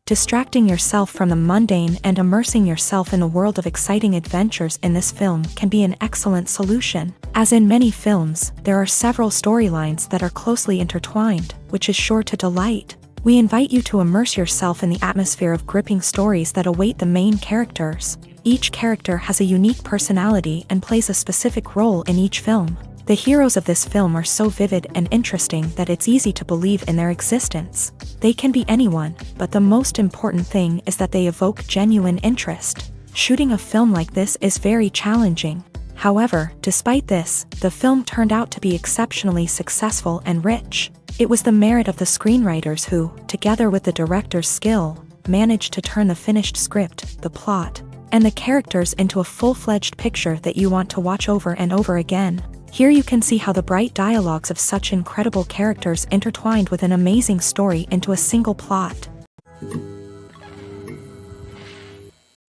Distracting yourself from the mundane and immersing yourself in a world of exciting adventures in this film can be an excellent solution. As in many films, there are several storylines that are closely intertwined, which is sure to delight. We invite you to immerse yourself in the atmosphere of gripping stories that await the main characters. Each character has a unique personality and plays a specific role in each film. The heroes of this film are so vivid and interesting that it's easy to believe in their existence. They can be anyone, but the most important thing is that they evoke genuine interest. Shooting a film like this is very challenging. However, despite this, the film turned out to be exceptionally successful and rich. It was the merit of the screenwriters who, together with the director's skill, managed to turn the finished script, the plot, and the characters into a full-fledged picture that you want to watch over and over again. Here you can see how the bright dialogues of such incredible characters intertwined with an amazing story into a single plot.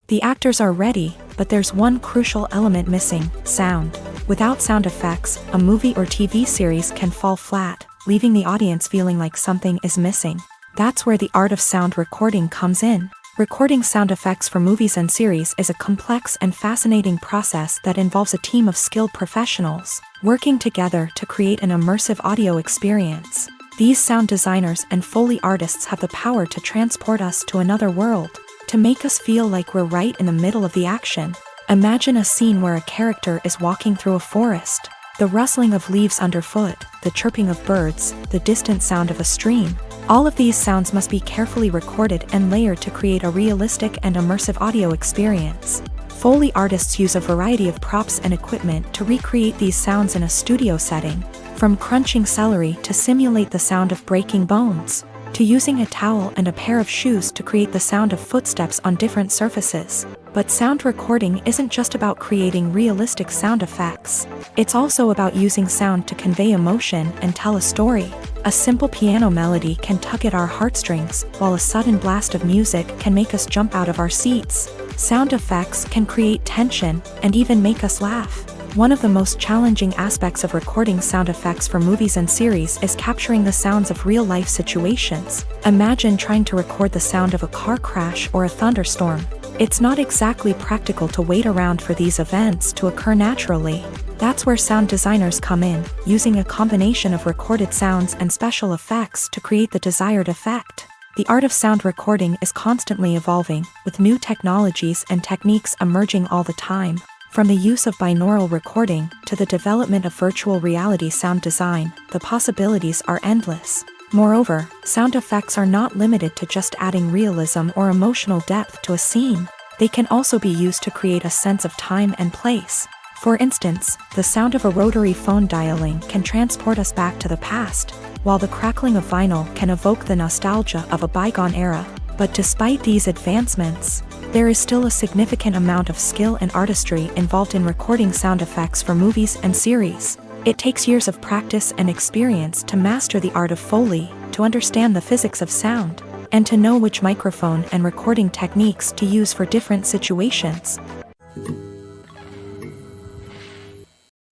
The actors are ready, but there's one crucial element missing: sound. Without sound effects, a movie or TV series can fall flat, leaving the audience feeling like something is missing. That's where the art of sound recording comes in. Recording sound effects for movies and series is a complex and fascinating process that involves a team of skilled professionals working together to create an immersive audio experience. These sound designers and Foley artists have the power to transport us to another world, to make us feel like we're right in the middle of the action. Imagine a scene where a character is walking through a forest. The rustling of leaves underfoot, the chirping of birds, the distant sound of a stream. All of these sounds must be carefully recorded and layered to create a realistic and immersive audio experience. Foley artists use a variety of props and equipment to recreate these sounds in a studio setting, from crunching celery to simulate the sound of breaking bones, to using a towel and a pair of shoes to create the sound of footsteps on different surfaces. But sound recording isn't just about creating realistic sound effects. It's also about using sound to convey emotion and tell a story. A simple piano melody can tug at our heartstrings, while a sudden blast of music can make us jump out of our seats. Sound effects can create tension and even make us laugh. One of the most challenging aspects of recording sound effects for movies and series is capturing the sounds of real-life situations. Imagine trying to record the sound of a car crash or a thunderstorm. It's not exactly practical to wait around for these events to occur naturally. That's where sound designers come in, using a combination of recorded sounds and special effects to create the desired effect. The art of sound recording is constantly evolving, with new technologies and techniques emerging all the time. From the use of binaural recording to the development of virtual reality sound design, the possibilities are endless. Moreover, sound effects are not limited to just adding realism or emotional depth to a scene. They can also be used to create a sense of time and place. For instance, the sound of a rotary phone dialing can transport us back to the past, while the crackling of vinyl can evoke the nostalgia of a bygone era. But despite these advancements, there is still a significant amount of skill and artistry involved in recording sound effects for movies and series. It takes years of practice and experience to master the art of Foley, to understand the physics of sound, and to know which microphone and recording techniques to use for different situations.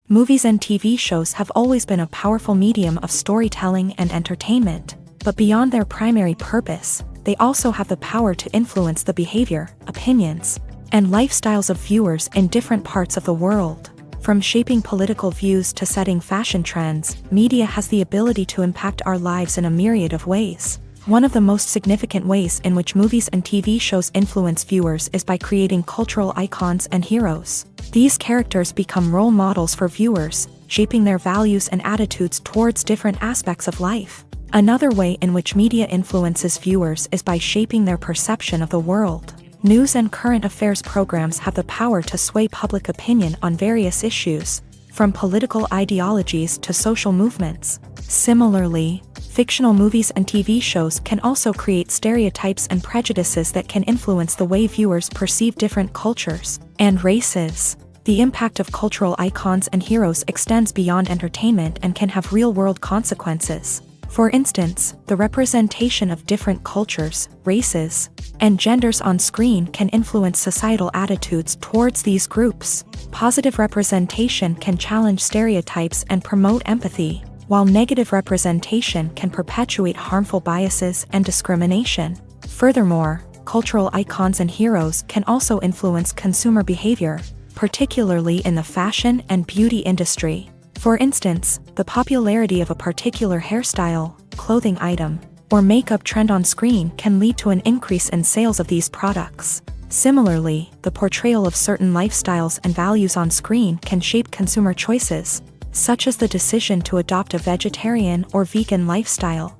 Movies and TV shows have always been a powerful medium of storytelling and entertainment, but beyond their primary purpose, they also have the power to influence the behavior, opinions, and lifestyles of viewers in different parts of the world. From shaping political views to setting fashion trends, media has the ability to impact our lives in a myriad of ways. One of the most significant ways in which movies and TV shows influence viewers is by creating cultural icons and heroes. These characters become role models for viewers, shaping their values and attitudes towards different aspects of life. Another way in which media influences viewers is by shaping their perception of the world. News and current affairs programs have the power to sway public opinion on various issues, from political ideologies to social movements. Similarly, fictional movies and TV shows can also create stereotypes and prejudices that can influence the way viewers perceive different cultures and races. The impact of cultural icons and heroes extends beyond entertainment and can have real-world consequences. For instance, the representation of different cultures, races, and genders on screen can influence societal attitudes towards these groups. Positive representation can challenge stereotypes and promote empathy, while negative representation can perpetuate harmful biases and discrimination. Furthermore, cultural icons and heroes can also influence consumer behavior, particularly in the fashion and beauty industry. For instance, the popularity of a particular hairstyle, clothing item, or makeup trend on screen can lead to an increase in sales of these products. Similarly, the portrayal of certain lifestyles and values on screen can shape consumer choices, such as the decision to adopt a vegetarian or vegan lifestyle.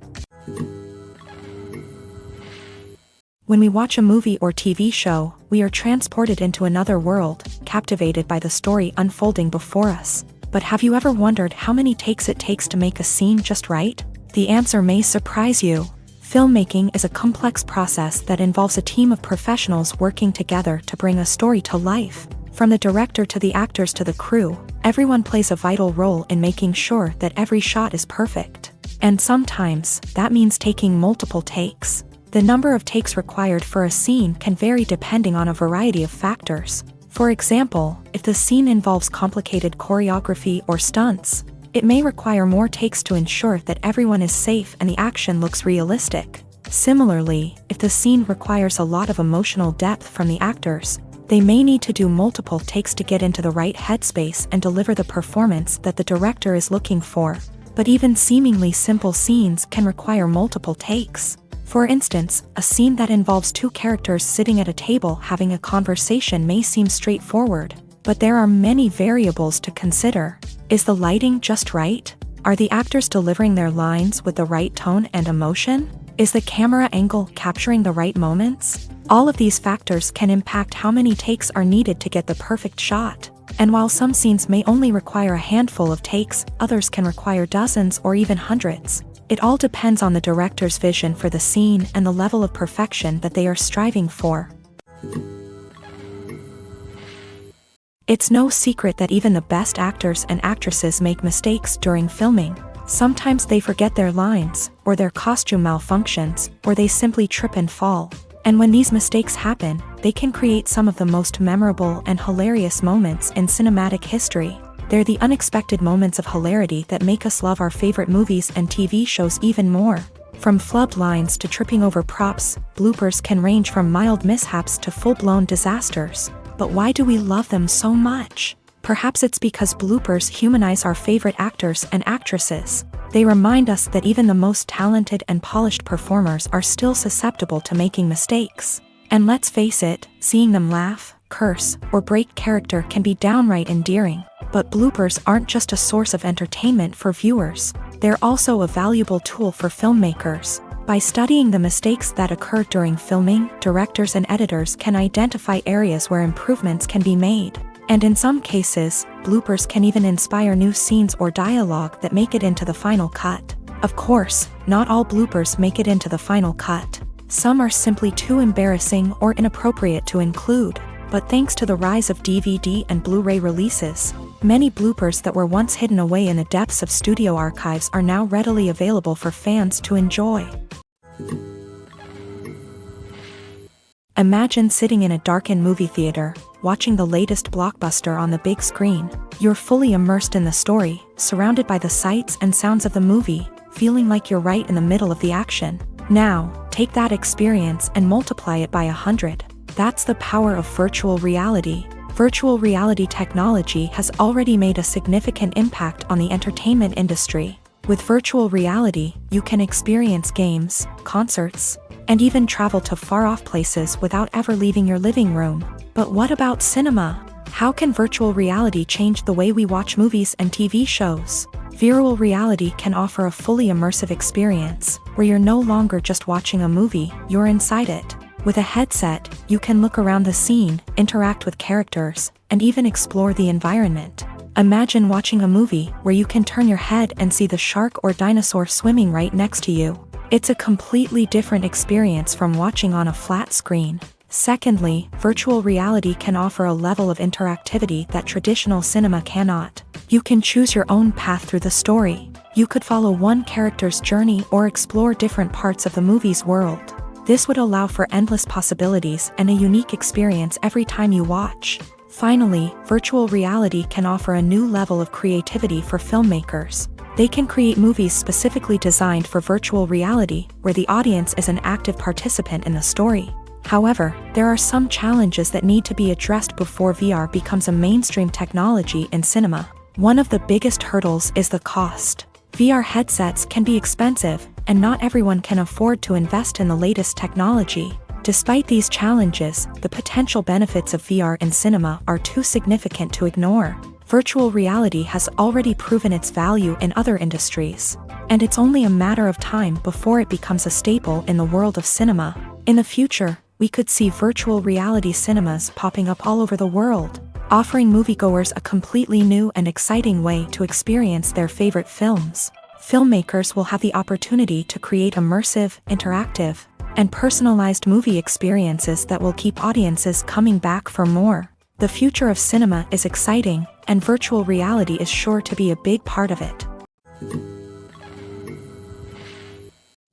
When we watch a movie or TV show, we are transported into another world, captivated by the story unfolding before us. But have you ever wondered how many takes it takes to make a scene just right? The answer may surprise you. Filmmaking is a complex process that involves a team of professionals working together to bring a story to life. From the director to the actors to the crew, everyone plays a vital role in making sure that every shot is perfect. And sometimes, that means taking multiple takes. The number of takes required for a scene can vary depending on a variety of factors. For example, if the scene involves complicated choreography or stunts, it may require more takes to ensure that everyone is safe and the action looks realistic. Similarly, if the scene requires a lot of emotional depth from the actors, they may need to do multiple takes to get into the right headspace and deliver the performance that the director is looking for. But even seemingly simple scenes can require multiple takes. For instance, a scene that involves two characters sitting at a table having a conversation may seem straightforward, but there are many variables to consider. Is the lighting just right? Are the actors delivering their lines with the right tone and emotion? Is the camera angle capturing the right moments? All of these factors can impact how many takes are needed to get the perfect shot. And while some scenes may only require a handful of takes, others can require dozens or even hundreds. It all depends on the director's vision for the scene and the level of perfection that they are striving for. It's no secret that even the best actors and actresses make mistakes during filming. Sometimes they forget their lines, or their costume malfunctions, or they simply trip and fall. And when these mistakes happen, they can create some of the most memorable and hilarious moments in cinematic history. They're the unexpected moments of hilarity that make us love our favorite movies and TV shows even more. From flubbed lines to tripping over props, bloopers can range from mild mishaps to full-blown disasters. But why do we love them so much? Perhaps it's because bloopers humanize our favorite actors and actresses. They remind us that even the most talented and polished performers are still susceptible to making mistakes. And let's face it, seeing them laugh, curse, or break character can be downright endearing. But bloopers aren't just a source of entertainment for viewers. They're also a valuable tool for filmmakers. By studying the mistakes that occur during filming, directors and editors can identify areas where improvements can be made. And in some cases, bloopers can even inspire new scenes or dialogue that make it into the final cut. Of course, not all bloopers make it into the final cut. Some are simply too embarrassing or inappropriate to include. But thanks to the rise of DVD and Blu-ray releases, many bloopers that were once hidden away in the depths of studio archives are now readily available for fans to enjoy. Imagine sitting in a darkened movie theater, watching the latest blockbuster on the big screen. You're fully immersed in the story, surrounded by the sights and sounds of the movie, feeling like you're right in the middle of the action. Now, take that experience and multiply it by 100. That's the power of virtual reality. Virtual reality technology has already made a significant impact on the entertainment industry. With virtual reality, you can experience games, concerts, and even travel to far-off places without ever leaving your living room. But what about cinema? How can virtual reality change the way we watch movies and TV shows? Virtual reality can offer a fully immersive experience, where you're no longer just watching a movie, you're inside it. With a headset, you can look around the scene, interact with characters, and even explore the environment. Imagine watching a movie where you can turn your head and see the shark or dinosaur swimming right next to you. It's a completely different experience from watching on a flat screen. Secondly, virtual reality can offer a level of interactivity that traditional cinema cannot. You can choose your own path through the story. You could follow one character's journey or explore different parts of the movie's world. This would allow for endless possibilities and a unique experience every time you watch. Finally, virtual reality can offer a new level of creativity for filmmakers. They can create movies specifically designed for virtual reality, where the audience is an active participant in the story. However, there are some challenges that need to be addressed before VR becomes a mainstream technology in cinema. One of the biggest hurdles is the cost. VR headsets can be expensive, and not everyone can afford to invest in the latest technology. Despite these challenges, the potential benefits of VR in cinema are too significant to ignore. Virtual reality has already proven its value in other industries, and it's only a matter of time before it becomes a staple in the world of cinema. In the future, we could see virtual reality cinemas popping up all over the world, offering moviegoers a completely new and exciting way to experience their favorite films. Filmmakers will have the opportunity to create immersive, interactive, and personalized movie experiences that will keep audiences coming back for more. The future of cinema is exciting, and virtual reality is sure to be a big part of it.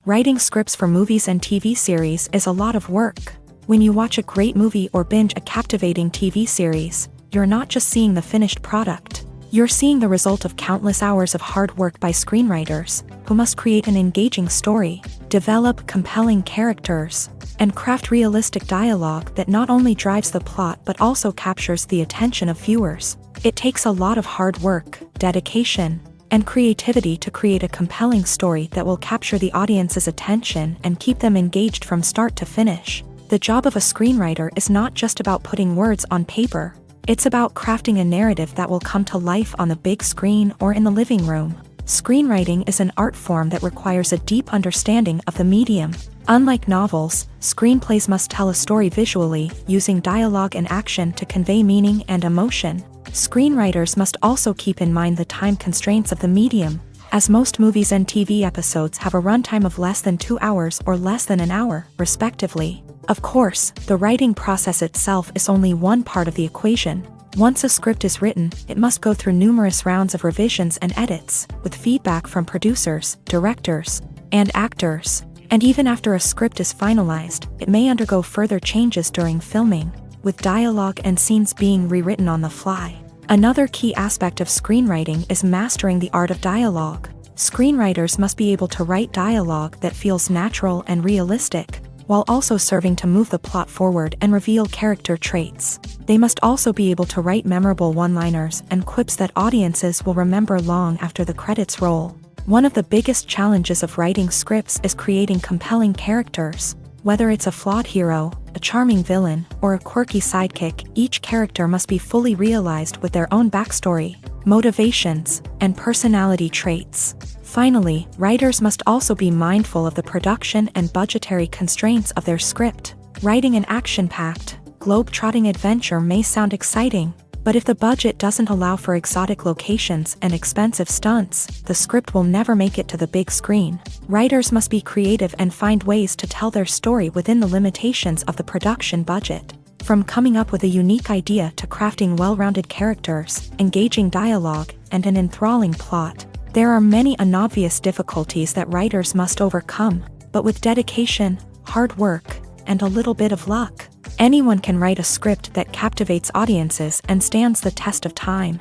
Writing scripts for movies and TV series is a lot of work. When you watch a great movie or binge a captivating TV series, you're not just seeing the finished product. You're seeing the result of countless hours of hard work by screenwriters, who must create an engaging story, develop compelling characters, and craft realistic dialogue that not only drives the plot but also captures the attention of viewers. It takes a lot of hard work, dedication, and creativity to create a compelling story that will capture the audience's attention and keep them engaged from start to finish. The job of a screenwriter is not just about putting words on paper. It's about crafting a narrative that will come to life on the big screen or in the living room. Screenwriting is an art form that requires a deep understanding of the medium. Unlike novels, screenplays must tell a story visually, using dialogue and action to convey meaning and emotion. Screenwriters must also keep in mind the time constraints of the medium, as most movies and TV episodes have a runtime of less than 2 hours or less than an hour, respectively. Of course, the writing process itself is only one part of the equation. Once a script is written, it must go through numerous rounds of revisions and edits, with feedback from producers, directors, and actors. And even after a script is finalized, it may undergo further changes during filming, with dialogue and scenes being rewritten on the fly. Another key aspect of screenwriting is mastering the art of dialogue. Screenwriters must be able to write dialogue that feels natural and realistic, while also serving to move the plot forward and reveal character traits. They must also be able to write memorable one-liners and quips that audiences will remember long after the credits roll. One of the biggest challenges of writing scripts is creating compelling characters. Whether it's a flawed hero, a charming villain, or a quirky sidekick, each character must be fully realized with their own backstory, motivations, and personality traits. Finally, writers must also be mindful of the production and budgetary constraints of their script. Writing an action-packed, globe-trotting adventure may sound exciting, but if the budget doesn't allow for exotic locations and expensive stunts, the script will never make it to the big screen. Writers must be creative and find ways to tell their story within the limitations of the production budget. From coming up with a unique idea to crafting well-rounded characters, engaging dialogue, and an enthralling plot, there are many unobvious difficulties that writers must overcome, but with dedication, hard work, and a little bit of luck, anyone can write a script that captivates audiences and stands the test of time.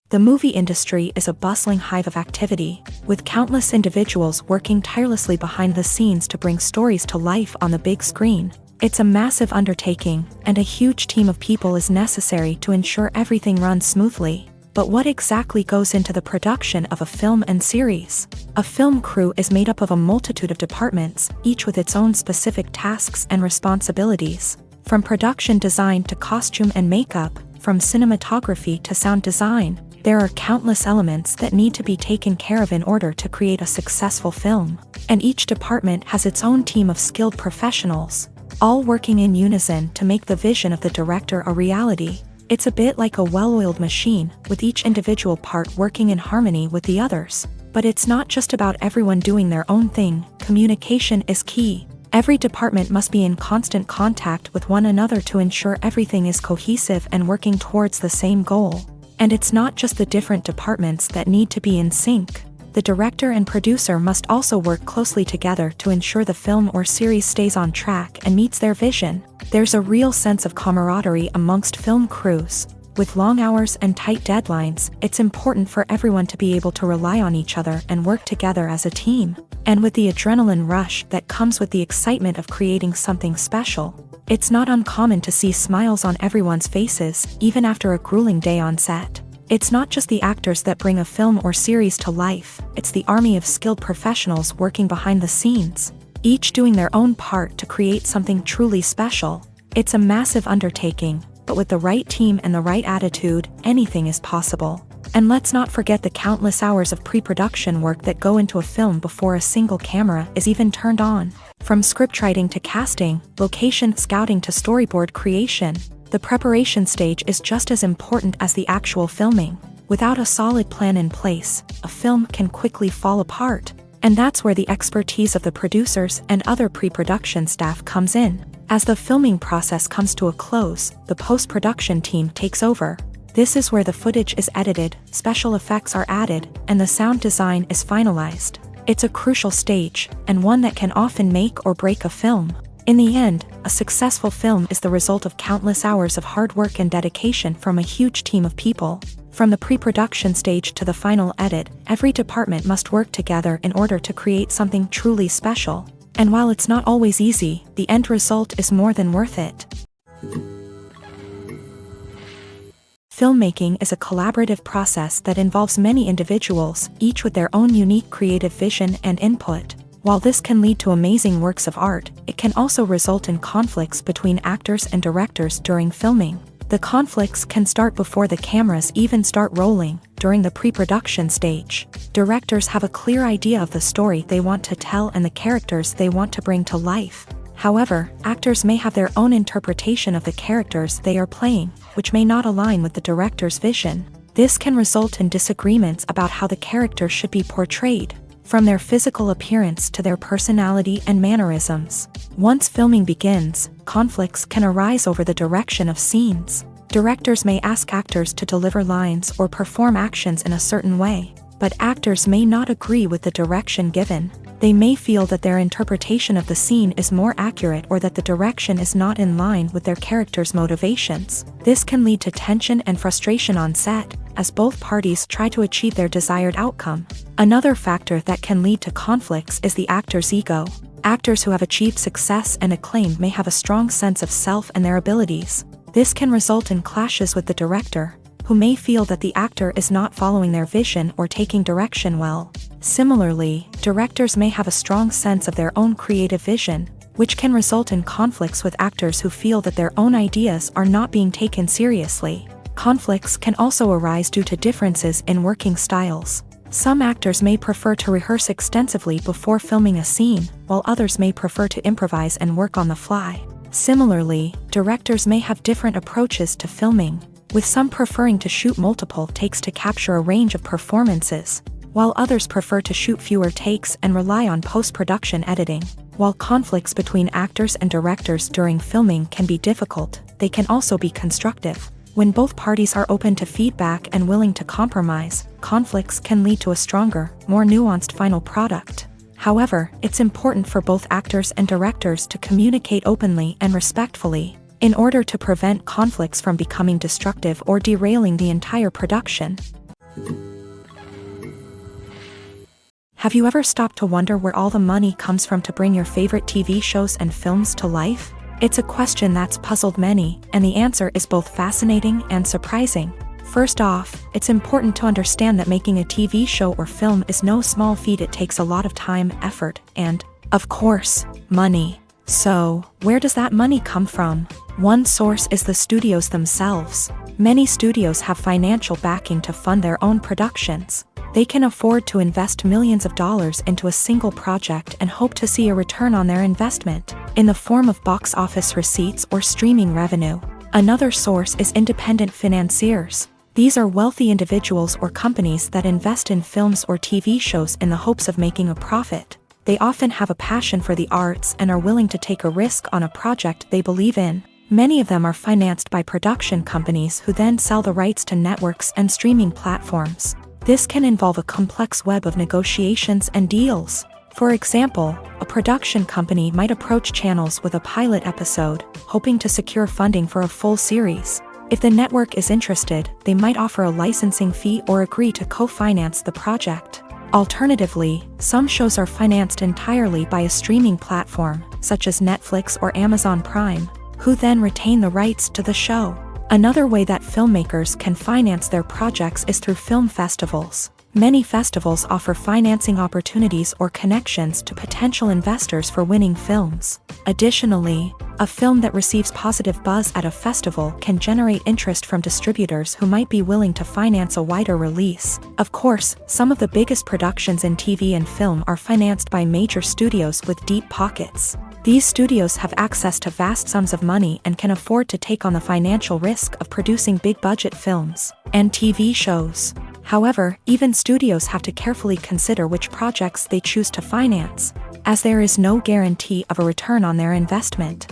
The movie industry is a bustling hive of activity, with countless individuals working tirelessly behind the scenes to bring stories to life on the big screen. It's a massive undertaking, and a huge team of people is necessary to ensure everything runs smoothly. But what exactly goes into the production of a film and series? A film crew is made up of a multitude of departments, each with its own specific tasks and responsibilities. From production design to costume and makeup, from cinematography to sound design, there are countless elements that need to be taken care of in order to create a successful film. And each department has its own team of skilled professionals, all working in unison to make the vision of the director a reality. It's a bit like a well-oiled machine, with each individual part working in harmony with the others. But it's not just about everyone doing their own thing. Communication is key. Every department must be in constant contact with one another to ensure everything is cohesive and working towards the same goal. And it's not just the different departments that need to be in sync. The director and producer must also work closely together to ensure the film or series stays on track and meets their vision. There's a real sense of camaraderie amongst film crews. With long hours and tight deadlines, it's important for everyone to be able to rely on each other and work together as a team. And with the adrenaline rush that comes with the excitement of creating something special, it's not uncommon to see smiles on everyone's faces, even after a grueling day on set. It's not just the actors that bring a film or series to life, it's the army of skilled professionals working behind the scenes, each doing their own part to create something truly special. It's a massive undertaking, but with the right team and the right attitude, anything is possible. And let's not forget the countless hours of pre-production work that go into a film before a single camera is even turned on. From scriptwriting to casting, location scouting to storyboard creation, the preparation stage is just as important as the actual filming. Without a solid plan in place, a film can quickly fall apart. And that's where the expertise of the producers and other pre-production staff comes in. As the filming process comes to a close, the post-production team takes over. This is where the footage is edited, special effects are added, and the sound design is finalized. It's a crucial stage, and one that can often make or break a film. In the end, a successful film is the result of countless hours of hard work and dedication from a huge team of people. From the pre-production stage to the final edit, every department must work together in order to create something truly special. And while it's not always easy, the end result is more than worth it. Filmmaking is a collaborative process that involves many individuals, each with their own unique creative vision and input. While this can lead to amazing works of art, it can also result in conflicts between actors and directors during filming. The conflicts can start before the cameras even start rolling, during the pre-production stage. Directors have a clear idea of the story they want to tell and the characters they want to bring to life. However, actors may have their own interpretation of the characters they are playing, which may not align with the director's vision. This can result in disagreements about how the character should be portrayed, from their physical appearance to their personality and mannerisms. Once filming begins, conflicts can arise over the direction of scenes. Directors may ask actors to deliver lines or perform actions in a certain way, but actors may not agree with the direction given. They may feel that their interpretation of the scene is more accurate or that the direction is not in line with their character's motivations. This can lead to tension and frustration on set, as both parties try to achieve their desired outcome. Another factor that can lead to conflicts is the actor's ego. Actors who have achieved success and acclaim may have a strong sense of self and their abilities. This can result in clashes with the director, who may feel that the actor is not following their vision or taking direction well. Similarly, directors may have a strong sense of their own creative vision, which can result in conflicts with actors who feel that their own ideas are not being taken seriously. Conflicts can also arise due to differences in working styles. Some actors may prefer to rehearse extensively before filming a scene, while others may prefer to improvise and work on the fly. Similarly, directors may have different approaches to filming, with some preferring to shoot multiple takes to capture a range of performances, while others prefer to shoot fewer takes and rely on post-production editing. While conflicts between actors and directors during filming can be difficult, they can also be constructive. When both parties are open to feedback and willing to compromise, conflicts can lead to a stronger, more nuanced final product. However, it's important for both actors and directors to communicate openly and respectfully, in order to prevent conflicts from becoming destructive or derailing the entire production. Have you ever stopped to wonder where all the money comes from to bring your favorite TV shows and films to life? It's a question that's puzzled many, and the answer is both fascinating and surprising. First off, it's important to understand that making a TV show or film is no small feat. It takes a lot of time, effort, and, of course, money. So, where does that money come from? One source is the studios themselves. Many studios have financial backing to fund their own productions. They can afford to invest millions of dollars into a single project and hope to see a return on their investment, in the form of box office receipts or streaming revenue. Another source is independent financiers. These are wealthy individuals or companies that invest in films or TV shows in the hopes of making a profit. They often have a passion for the arts and are willing to take a risk on a project they believe in. Many of them are financed by production companies who then sell the rights to networks and streaming platforms. This can involve a complex web of negotiations and deals. For example, a production company might approach channels with a pilot episode, hoping to secure funding for a full series. If the network is interested, they might offer a licensing fee or agree to co-finance the project. Alternatively, some shows are financed entirely by a streaming platform, such as Netflix or Amazon Prime, who then retain the rights to the show. Another way that filmmakers can finance their projects is through film festivals. Many festivals offer financing opportunities or connections to potential investors for winning films. Additionally, a film that receives positive buzz at a festival can generate interest from distributors who might be willing to finance a wider release. Of course, some of the biggest productions in TV and film are financed by major studios with deep pockets. These studios have access to vast sums of money and can afford to take on the financial risk of producing big-budget films and TV shows. However, even studios have to carefully consider which projects they choose to finance, as there is no guarantee of a return on their investment.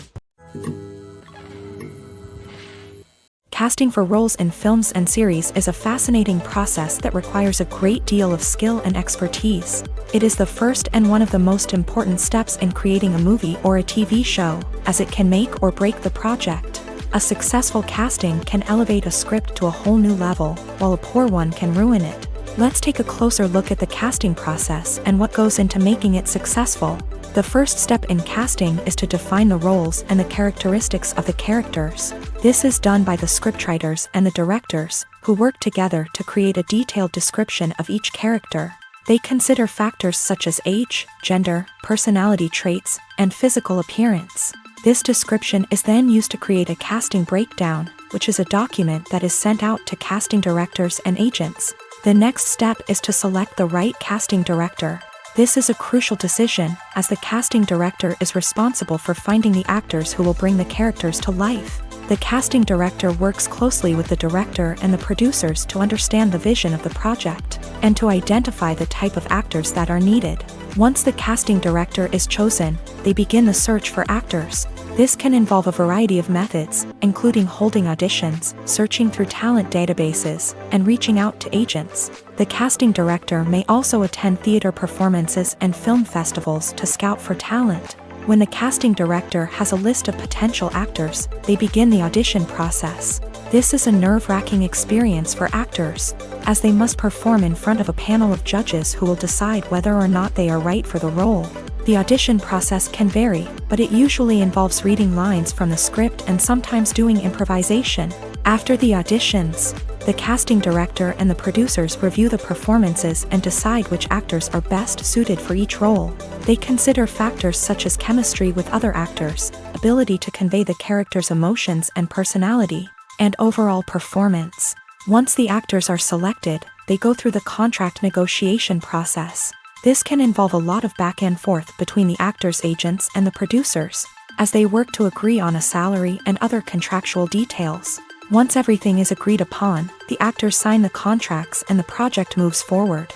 Casting for roles in films and series is a fascinating process that requires a great deal of skill and expertise. It is the first and one of the most important steps in creating a movie or a TV show, as it can make or break the project. A successful casting can elevate a script to a whole new level, while a poor one can ruin it. Let's take a closer look at the casting process and what goes into making it successful. The first step in casting is to define the roles and the characteristics of the characters. This is done by the scriptwriters and the directors, who work together to create a detailed description of each character. They consider factors such as age, gender, personality traits, and physical appearance. This description is then used to create a casting breakdown, which is a document that is sent out to casting directors and agents. The next step is to select the right casting director. This is a crucial decision, as the casting director is responsible for finding the actors who will bring the characters to life. The casting director works closely with the director and the producers to understand the vision of the project, and to identify the type of actors that are needed. Once the casting director is chosen, they begin the search for actors. This can involve a variety of methods, including holding auditions, searching through talent databases, and reaching out to agents. The casting director may also attend theater performances and film festivals to scout for talent. When the casting director has a list of potential actors, they begin the audition process. This is a nerve-wracking experience for actors, as they must perform in front of a panel of judges who will decide whether or not they are right for the role. The audition process can vary, but it usually involves reading lines from the script and sometimes doing improvisation. After the auditions, the casting director and the producers review the performances and decide which actors are best suited for each role. They consider factors such as chemistry with other actors, ability to convey the character's emotions and personality, and overall performance. Once the actors are selected, they go through the contract negotiation process. This can involve a lot of back and forth between the actors' agents and the producers, as they work to agree on a salary and other contractual details. Once everything is agreed upon, the actors sign the contracts and the project moves forward.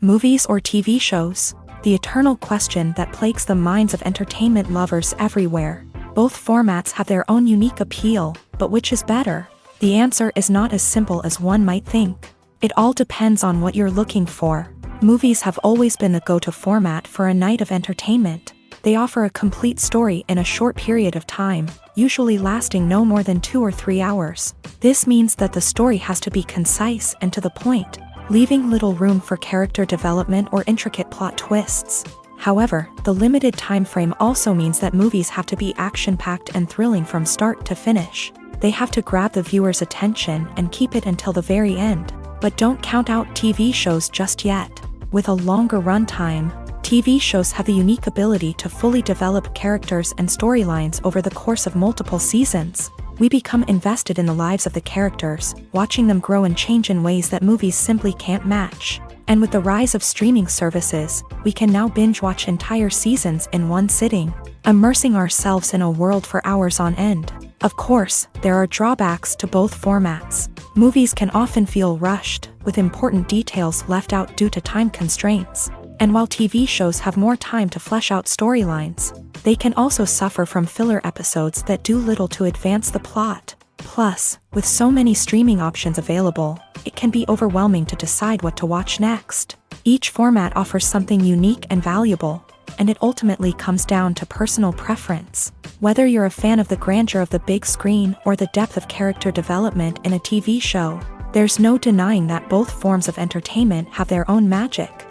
Movies or TV shows? The eternal question that plagues the minds of entertainment lovers everywhere. Both formats have their own unique appeal, but which is better? The answer is not as simple as one might think. It all depends on what you're looking for. Movies have always been the go-to format for a night of entertainment. They offer a complete story in a short period of time, usually lasting no more than 2 or 3 hours. This means that the story has to be concise and to the point, leaving little room for character development or intricate plot twists. However, the limited time frame also means that movies have to be action-packed and thrilling from start to finish. They have to grab the viewer's attention and keep it until the very end. But don't count out TV shows just yet. With a longer runtime, TV shows have the unique ability to fully develop characters and storylines over the course of multiple seasons. We become invested in the lives of the characters, watching them grow and change in ways that movies simply can't match. And with the rise of streaming services, we can now binge-watch entire seasons in one sitting, immersing ourselves in a world for hours on end. Of course, there are drawbacks to both formats. Movies can often feel rushed, with important details left out due to time constraints. And while TV shows have more time to flesh out storylines, they can also suffer from filler episodes that do little to advance the plot. Plus, with so many streaming options available, it can be overwhelming to decide what to watch next. Each format offers something unique and valuable, and it ultimately comes down to personal preference. Whether you're a fan of the grandeur of the big screen or the depth of character development in a TV show, there's no denying that both forms of entertainment have their own magic.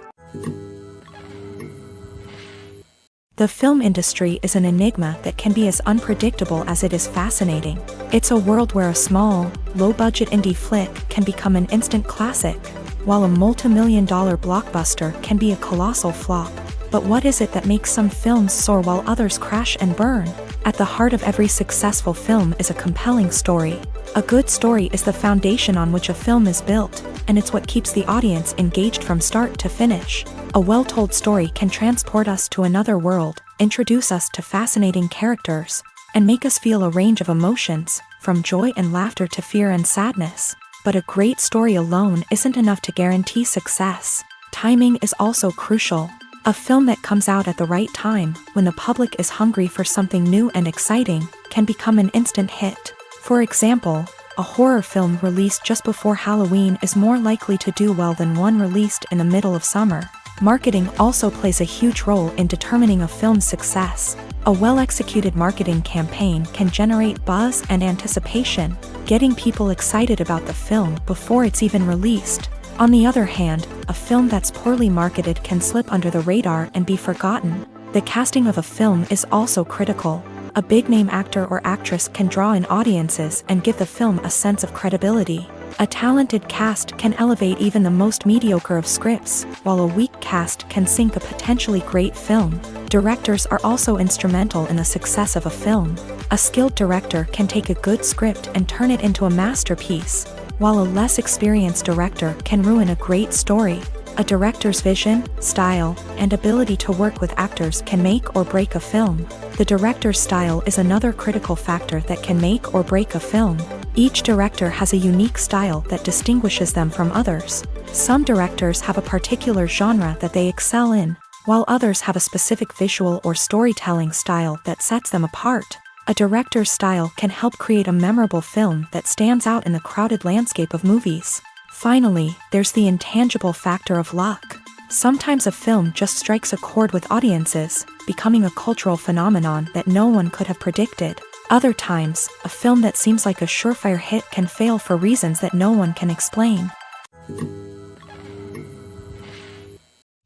The film industry is an enigma that can be as unpredictable as it is fascinating. It's a world where a small, low-budget indie flick can become an instant classic, while a multi-million-dollar blockbuster can be a colossal flop. But what is it that makes some films soar while others crash and burn? At the heart of every successful film is a compelling story. A good story is the foundation on which a film is built, and it's what keeps the audience engaged from start to finish. A well-told story can transport us to another world, introduce us to fascinating characters, and make us feel a range of emotions, from joy and laughter to fear and sadness. But a great story alone isn't enough to guarantee success. Timing is also crucial. A film that comes out at the right time, when the public is hungry for something new and exciting, can become an instant hit. For example, a horror film released just before Halloween is more likely to do well than one released in the middle of summer. Marketing also plays a huge role in determining a film's success. A well-executed marketing campaign can generate buzz and anticipation, getting people excited about the film before it's even released. On the other hand, a film that's poorly marketed can slip under the radar and be forgotten. The casting of a film is also critical. A big-name actor or actress can draw in audiences and give the film a sense of credibility. A talented cast can elevate even the most mediocre of scripts, while a weak cast can sink a potentially great film. Directors are also instrumental in the success of a film. A skilled director can take a good script and turn it into a masterpiece, while a less experienced director can ruin a great story. A director's vision, style, and ability to work with actors can make or break a film. The director's style is another critical factor that can make or break a film. Each director has a unique style that distinguishes them from others. Some directors have a particular genre that they excel in, while others have a specific visual or storytelling style that sets them apart. A director's style can help create a memorable film that stands out in the crowded landscape of movies. Finally, there's the intangible factor of luck. Sometimes a film just strikes a chord with audiences, becoming a cultural phenomenon that no one could have predicted. Other times, a film that seems like a surefire hit can fail for reasons that no one can explain.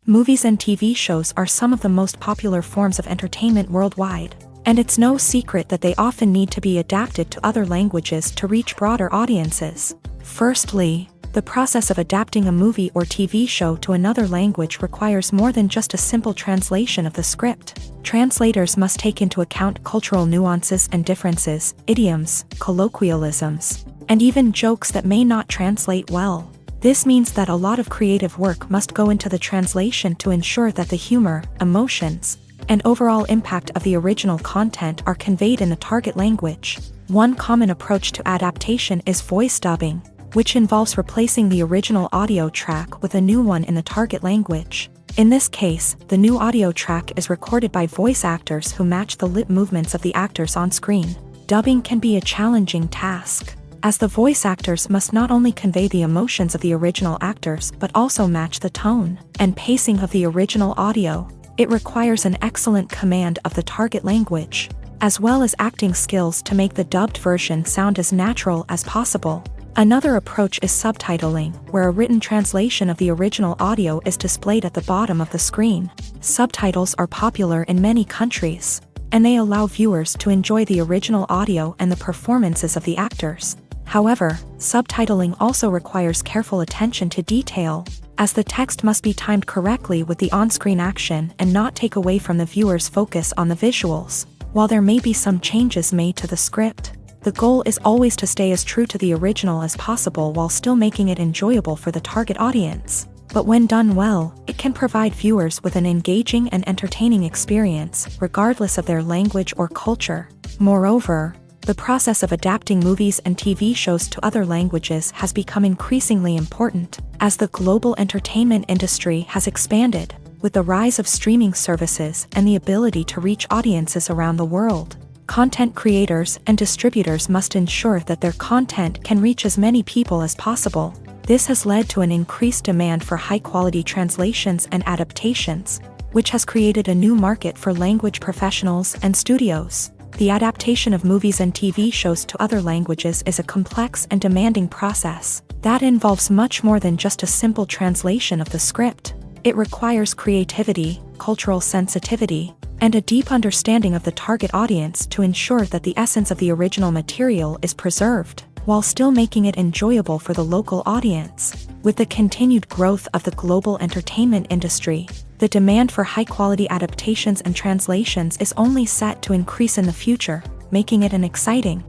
Movies and TV shows are some of the most popular forms of entertainment worldwide, and it's no secret that they often need to be adapted to other languages to reach broader audiences. Firstly, the process of adapting a movie or TV show to another language requires more than just a simple translation of the script. Translators must take into account cultural nuances and differences, idioms, colloquialisms, and even jokes that may not translate well. This means that a lot of creative work must go into the translation to ensure that the humor, emotions, and overall impact of the original content are conveyed in the target language. One common approach to adaptation is voice dubbing, which involves replacing the original audio track with a new one in the target language. In this case, the new audio track is recorded by voice actors who match the lip movements of the actors on screen. Dubbing can be a challenging task, as the voice actors must not only convey the emotions of the original actors but also match the tone and pacing of the original audio. It requires an excellent command of the target language, as well as acting skills to make the dubbed version sound as natural as possible. Another approach is subtitling, where a written translation of the original audio is displayed at the bottom of the screen. Subtitles are popular in many countries, and they allow viewers to enjoy the original audio and the performances of the actors. However, subtitling also requires careful attention to detail, as the text must be timed correctly with the on-screen action and not take away from the viewer's focus on the visuals. While there may be some changes made to the script, the goal is always to stay as true to the original as possible while still making it enjoyable for the target audience. But when done well, it can provide viewers with an engaging and entertaining experience, regardless of their language or culture. Moreover, the process of adapting movies and TV shows to other languages has become increasingly important, as the global entertainment industry has expanded, with the rise of streaming services and the ability to reach audiences around the world. Content creators and distributors must ensure that their content can reach as many people as possible. This has led to an increased demand for high-quality translations and adaptations, which has created a new market for language professionals and studios. The adaptation of movies and TV shows to other languages is a complex and demanding process that involves much more than just a simple translation of the script. It requires creativity, cultural sensitivity, and a deep understanding of the target audience to ensure that the essence of the original material is preserved, while still making it enjoyable for the local audience. With the continued growth of the global entertainment industry, the demand for high-quality adaptations and translations is only set to increase in the future, making it an exciting.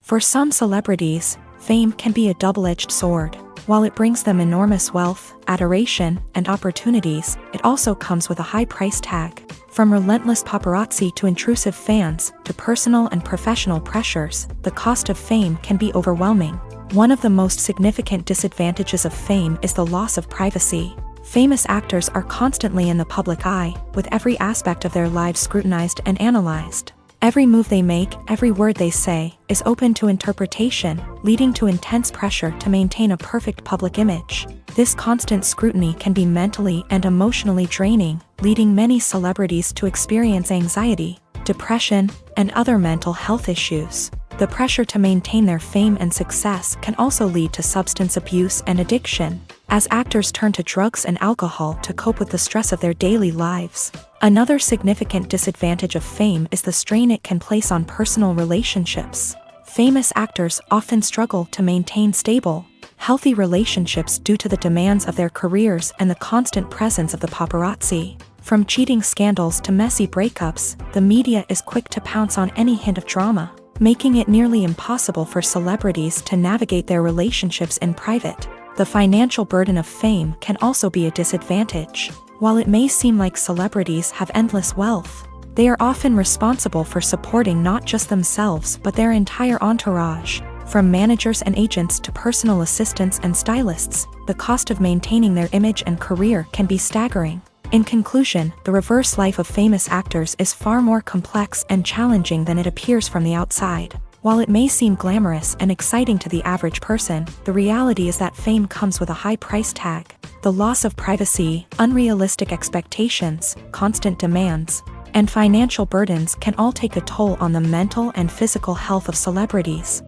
For some celebrities, fame can be a double-edged sword. While it brings them enormous wealth, adoration, and opportunities, it also comes with a high price tag. From relentless paparazzi to intrusive fans, to personal and professional pressures, the cost of fame can be overwhelming. One of the most significant disadvantages of fame is the loss of privacy. Famous actors are constantly in the public eye, with every aspect of their lives scrutinized and analyzed. Every move they make, every word they say, is open to interpretation, leading to intense pressure to maintain a perfect public image. This constant scrutiny can be mentally and emotionally draining, leading many celebrities to experience anxiety, depression, and other mental health issues. The pressure to maintain their fame and success can also lead to substance abuse and addiction, as actors turn to drugs and alcohol to cope with the stress of their daily lives. Another significant disadvantage of fame is the strain it can place on personal relationships. Famous actors often struggle to maintain stable, healthy relationships due to the demands of their careers and the constant presence of the paparazzi. From cheating scandals to messy breakups, the media is quick to pounce on any hint of drama, making it nearly impossible for celebrities to navigate their relationships in private. The financial burden of fame can also be a disadvantage. While it may seem like celebrities have endless wealth, they are often responsible for supporting not just themselves but their entire entourage. From managers and agents to personal assistants and stylists, the cost of maintaining their image and career can be staggering. In conclusion, the reverse life of famous actors is far more complex and challenging than it appears from the outside. While it may seem glamorous and exciting to the average person, the reality is that fame comes with a high price tag. The loss of privacy, unrealistic expectations, constant demands, and financial burdens can all take a toll on the mental and physical health of celebrities.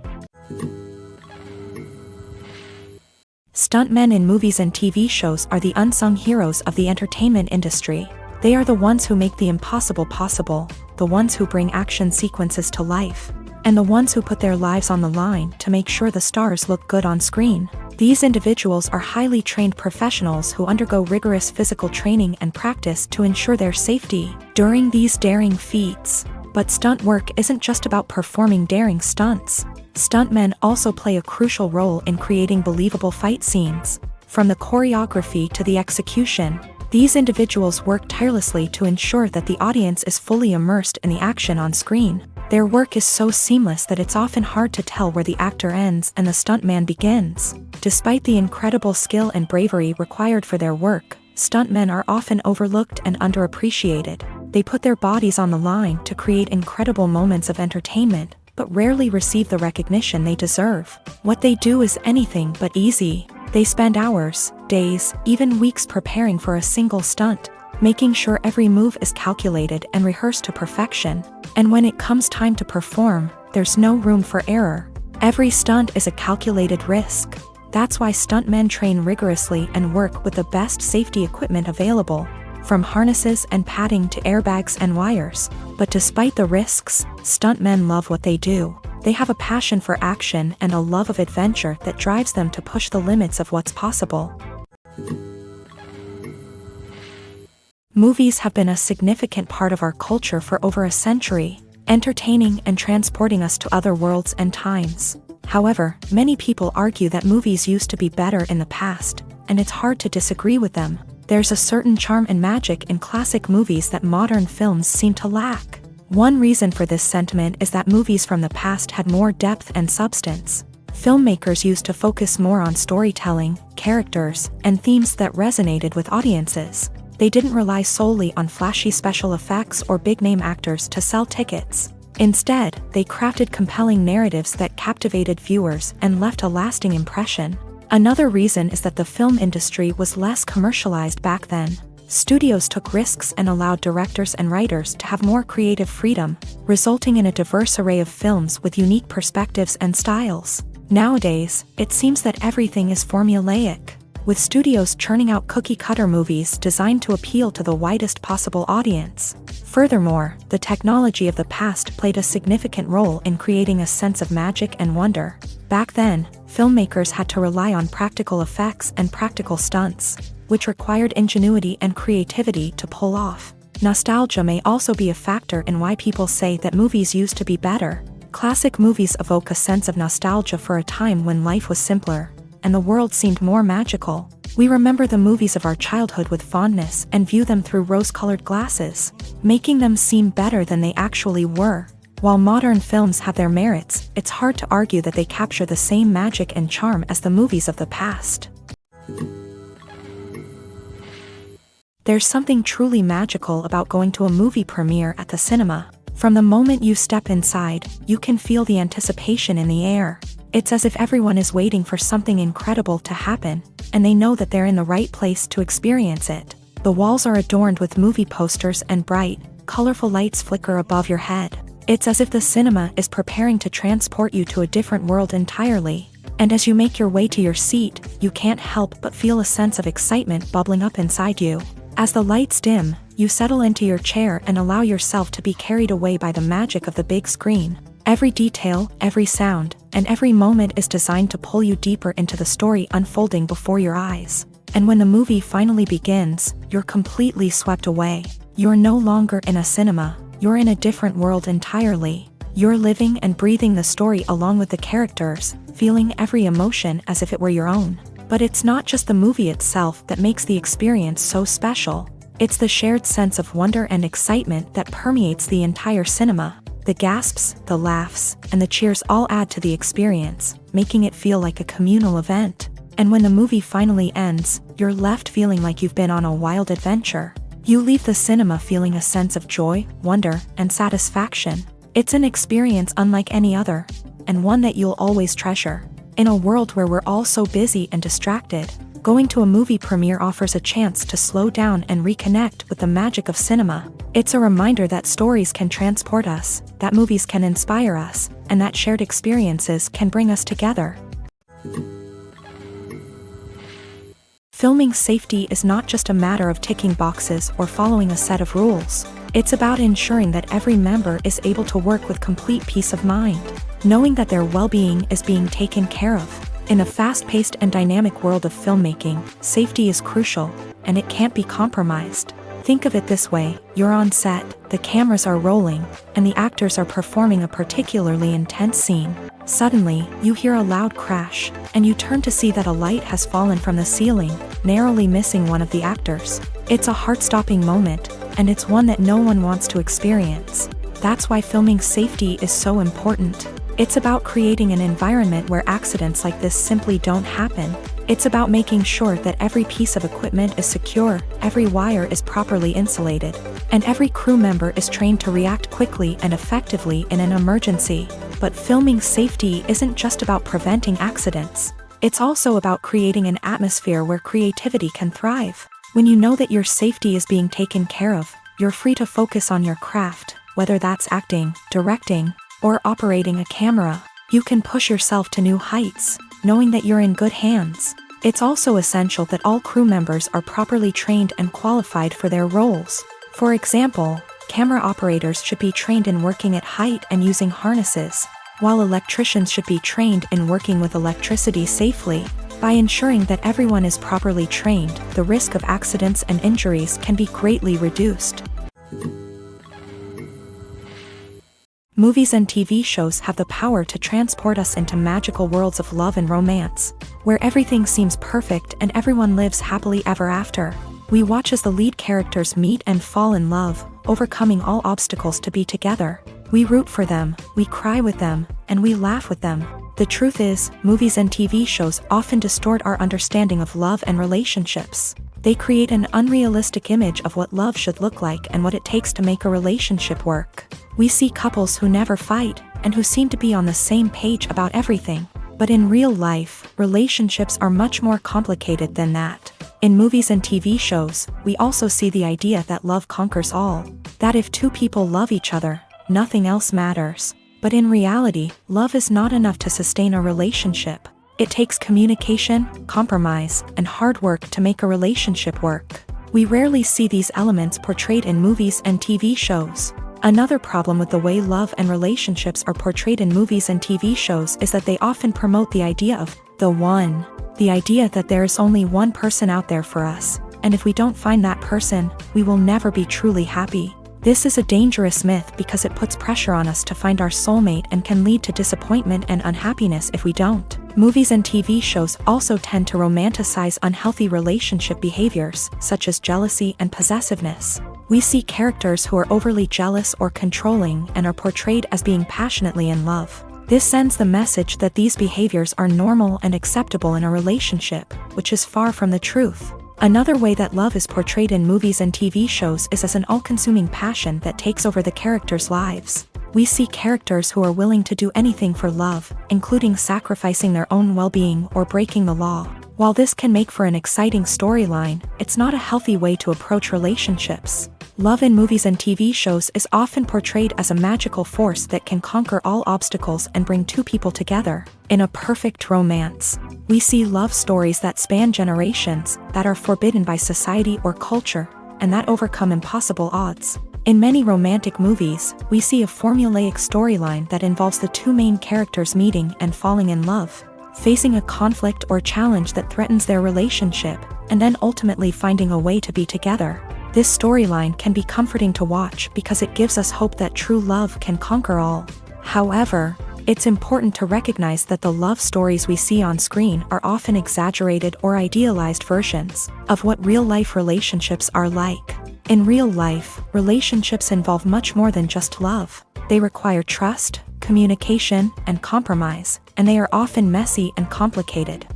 Stuntmen in movies and TV shows are the unsung heroes of the entertainment industry. They are the ones who make the impossible possible, the ones who bring action sequences to life, and the ones who put their lives on the line to make sure the stars look good on screen. These individuals are highly trained professionals who undergo rigorous physical training and practice to ensure their safety during these daring feats. But stunt work isn't just about performing daring stunts. Stuntmen also play a crucial role in creating believable fight scenes. From the choreography to the execution, these individuals work tirelessly to ensure that the audience is fully immersed in the action on screen. Their work is so seamless that it's often hard to tell where the actor ends and the stuntman begins. Despite the incredible skill and bravery required for their work, stuntmen are often overlooked and underappreciated. They put their bodies on the line to create incredible moments of entertainment, but rarely receive the recognition they deserve. What they do is anything but easy. They spend hours, days, even weeks preparing for a single stunt, making sure every move is calculated and rehearsed to perfection. And when it comes time to perform, there's no room for error. Every stunt is a calculated risk. That's why stuntmen train rigorously and work with the best safety equipment available. from harnesses and padding to airbags and wires. But despite the risks, stuntmen love what they do. They have a passion for action and a love of adventure that drives them to push the limits of what's possible. Movies have been a significant part of our culture for over a century, entertaining and transporting us to other worlds and times. However, many people argue that movies used to be better in the past, and it's hard to disagree with them. There's a certain charm and magic in classic movies that modern films seem to lack. One reason for this sentiment is that movies from the past had more depth and substance. Filmmakers used to focus more on storytelling, characters, and themes that resonated with audiences. They didn't rely solely on flashy special effects or big-name actors to sell tickets. Instead, they crafted compelling narratives that captivated viewers and left a lasting impression. Another reason is that the film industry was less commercialized back then. Studios took risks and allowed directors and writers to have more creative freedom, resulting in a diverse array of films with unique perspectives and styles. Nowadays, it seems that everything is formulaic, with studios churning out cookie-cutter movies designed to appeal to the widest possible audience. Furthermore, the technology of the past played a significant role in creating a sense of magic and wonder. Back then, filmmakers had to rely on practical effects and practical stunts, which required ingenuity and creativity to pull off. Nostalgia may also be a factor in why people say that movies used to be better. Classic movies evoke a sense of nostalgia for a time when life was simpler, and the world seemed more magical. We remember the movies of our childhood with fondness and view them through rose-colored glasses, making them seem better than they actually were. While modern films have their merits, it's hard to argue that they capture the same magic and charm as the movies of the past. There's something truly magical about going to a movie premiere at the cinema. From the moment you step inside, you can feel the anticipation in the air. It's as if everyone is waiting for something incredible to happen, and they know that they're in the right place to experience it. The walls are adorned with movie posters and bright, colorful lights flicker above your head. It's as if the cinema is preparing to transport you to a different world entirely. And as you make your way to your seat, you can't help but feel a sense of excitement bubbling up inside you. As the lights dim, you settle into your chair and allow yourself to be carried away by the magic of the big screen. Every detail, every sound, and every moment is designed to pull you deeper into the story unfolding before your eyes. And when the movie finally begins, you're completely swept away. You're no longer in a cinema, you're in a different world entirely. You're living and breathing the story along with the characters, feeling every emotion as if it were your own. But it's not just the movie itself that makes the experience so special. It's the shared sense of wonder and excitement that permeates the entire cinema. The gasps, the laughs, and the cheers all add to the experience, making it feel like a communal event. And when the movie finally ends, you're left feeling like you've been on a wild adventure. You leave the cinema feeling a sense of joy, wonder, and satisfaction. It's an experience unlike any other, and one that you'll always treasure. In a world where we're all so busy and distracted, going to a movie premiere offers a chance to slow down and reconnect with the magic of cinema. It's a reminder that stories can transport us, that movies can inspire us, and that shared experiences can bring us together. Filming safety is not just a matter of ticking boxes or following a set of rules. It's about ensuring that every member is able to work with complete peace of mind, knowing that their well-being is being taken care of. In a fast-paced and dynamic world of filmmaking, safety is crucial, and it can't be compromised. Think of it this way: you're on set, the cameras are rolling, and the actors are performing a particularly intense scene. Suddenly, you hear a loud crash, and you turn to see that a light has fallen from the ceiling, narrowly missing one of the actors. It's a heart-stopping moment, and it's one that no one wants to experience. That's why filming safety is so important. It's about creating an environment where accidents like this simply don't happen. It's about making sure that every piece of equipment is secure, every wire is properly insulated, and every crew member is trained to react quickly and effectively in an emergency. But filming safety isn't just about preventing accidents. It's also about creating an atmosphere where creativity can thrive. When you know that your safety is being taken care of, you're free to focus on your craft, whether that's acting, directing, or operating a camera. You can push yourself to new heights, knowing that you're in good hands. It's also essential that all crew members are properly trained and qualified for their roles. For example, camera operators should be trained in working at height and using harnesses, while electricians should be trained in working with electricity safely. By ensuring that everyone is properly trained, the risk of accidents and injuries can be greatly reduced. Movies and TV shows have the power to transport us into magical worlds of love and romance, where everything seems perfect and everyone lives happily ever after. We watch as the lead characters meet and fall in love, overcoming all obstacles to be together. We root for them, we cry with them, and we laugh with them. The truth is, movies and TV shows often distort our understanding of love and relationships. They create an unrealistic image of what love should look like and what it takes to make a relationship work. We see couples who never fight, and who seem to be on the same page about everything. But in real life, relationships are much more complicated than that. In movies and TV shows, we also see the idea that love conquers all. That if two people love each other, nothing else matters. But in reality, love is not enough to sustain a relationship. It takes communication, compromise, and hard work to make a relationship work. We rarely see these elements portrayed in movies and TV shows. Another problem with the way love and relationships are portrayed in movies and TV shows is that they often promote the idea of the one. The idea that there is only one person out there for us, and if we don't find that person, we will never be truly happy. This is a dangerous myth because it puts pressure on us to find our soulmate and can lead to disappointment and unhappiness if we don't. Movies and TV shows also tend to romanticize unhealthy relationship behaviors, such as jealousy and possessiveness. We see characters who are overly jealous or controlling and are portrayed as being passionately in love. This sends the message that these behaviors are normal and acceptable in a relationship, which is far from the truth. Another way that love is portrayed in movies and TV shows is as an all-consuming passion that takes over the characters' lives. We see characters who are willing to do anything for love, including sacrificing their own well-being or breaking the law. While this can make for an exciting storyline, it's not a healthy way to approach relationships. Love in movies and TV shows is often portrayed as a magical force that can conquer all obstacles and bring two people together in a perfect romance. We see love stories that span generations, that are forbidden by society or culture, and that overcome impossible odds. In many romantic movies, we see a formulaic storyline that involves the two main characters meeting and falling in love, facing a conflict or challenge that threatens their relationship, and then ultimately finding a way to be together. This storyline can be comforting to watch because it gives us hope that true love can conquer all. However, it's important to recognize that the love stories we see on screen are often exaggerated or idealized versions of what real-life relationships are like. In real life, relationships involve much more than just love. They require trust, communication, and compromise, and they are often messy and complicated.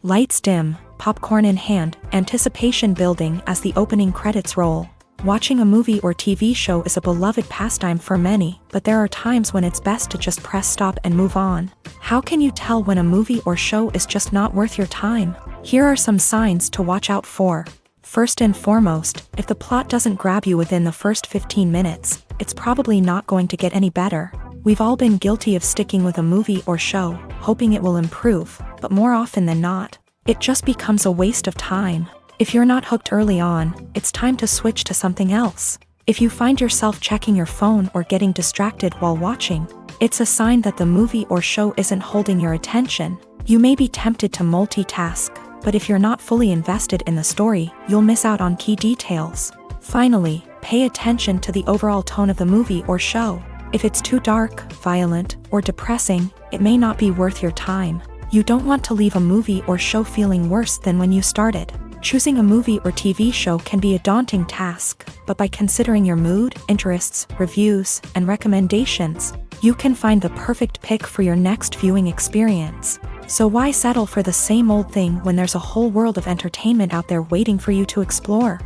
Lights dim, popcorn in hand, anticipation building as the opening credits roll. Watching a movie or TV show is a beloved pastime for many, but there are times when it's best to just press stop and move on. How can you tell when a movie or show is just not worth your time? Here are some signs to watch out for. First and foremost, if the plot doesn't grab you within the first 15 minutes, it's probably not going to get any better. We've all been guilty of sticking with a movie or show, hoping it will improve, but more often than not, it just becomes a waste of time. If you're not hooked early on, it's time to switch to something else. If you find yourself checking your phone or getting distracted while watching, it's a sign that the movie or show isn't holding your attention. You may be tempted to multitask, but if you're not fully invested in the story, you'll miss out on key details. Finally, pay attention to the overall tone of the movie or show. If it's too dark, violent, or depressing, it may not be worth your time. You don't want to leave a movie or show feeling worse than when you started. Choosing a movie or TV show can be a daunting task, but by considering your mood, interests, reviews, and recommendations, you can find the perfect pick for your next viewing experience. So why settle for the same old thing when there's a whole world of entertainment out there waiting for you to explore?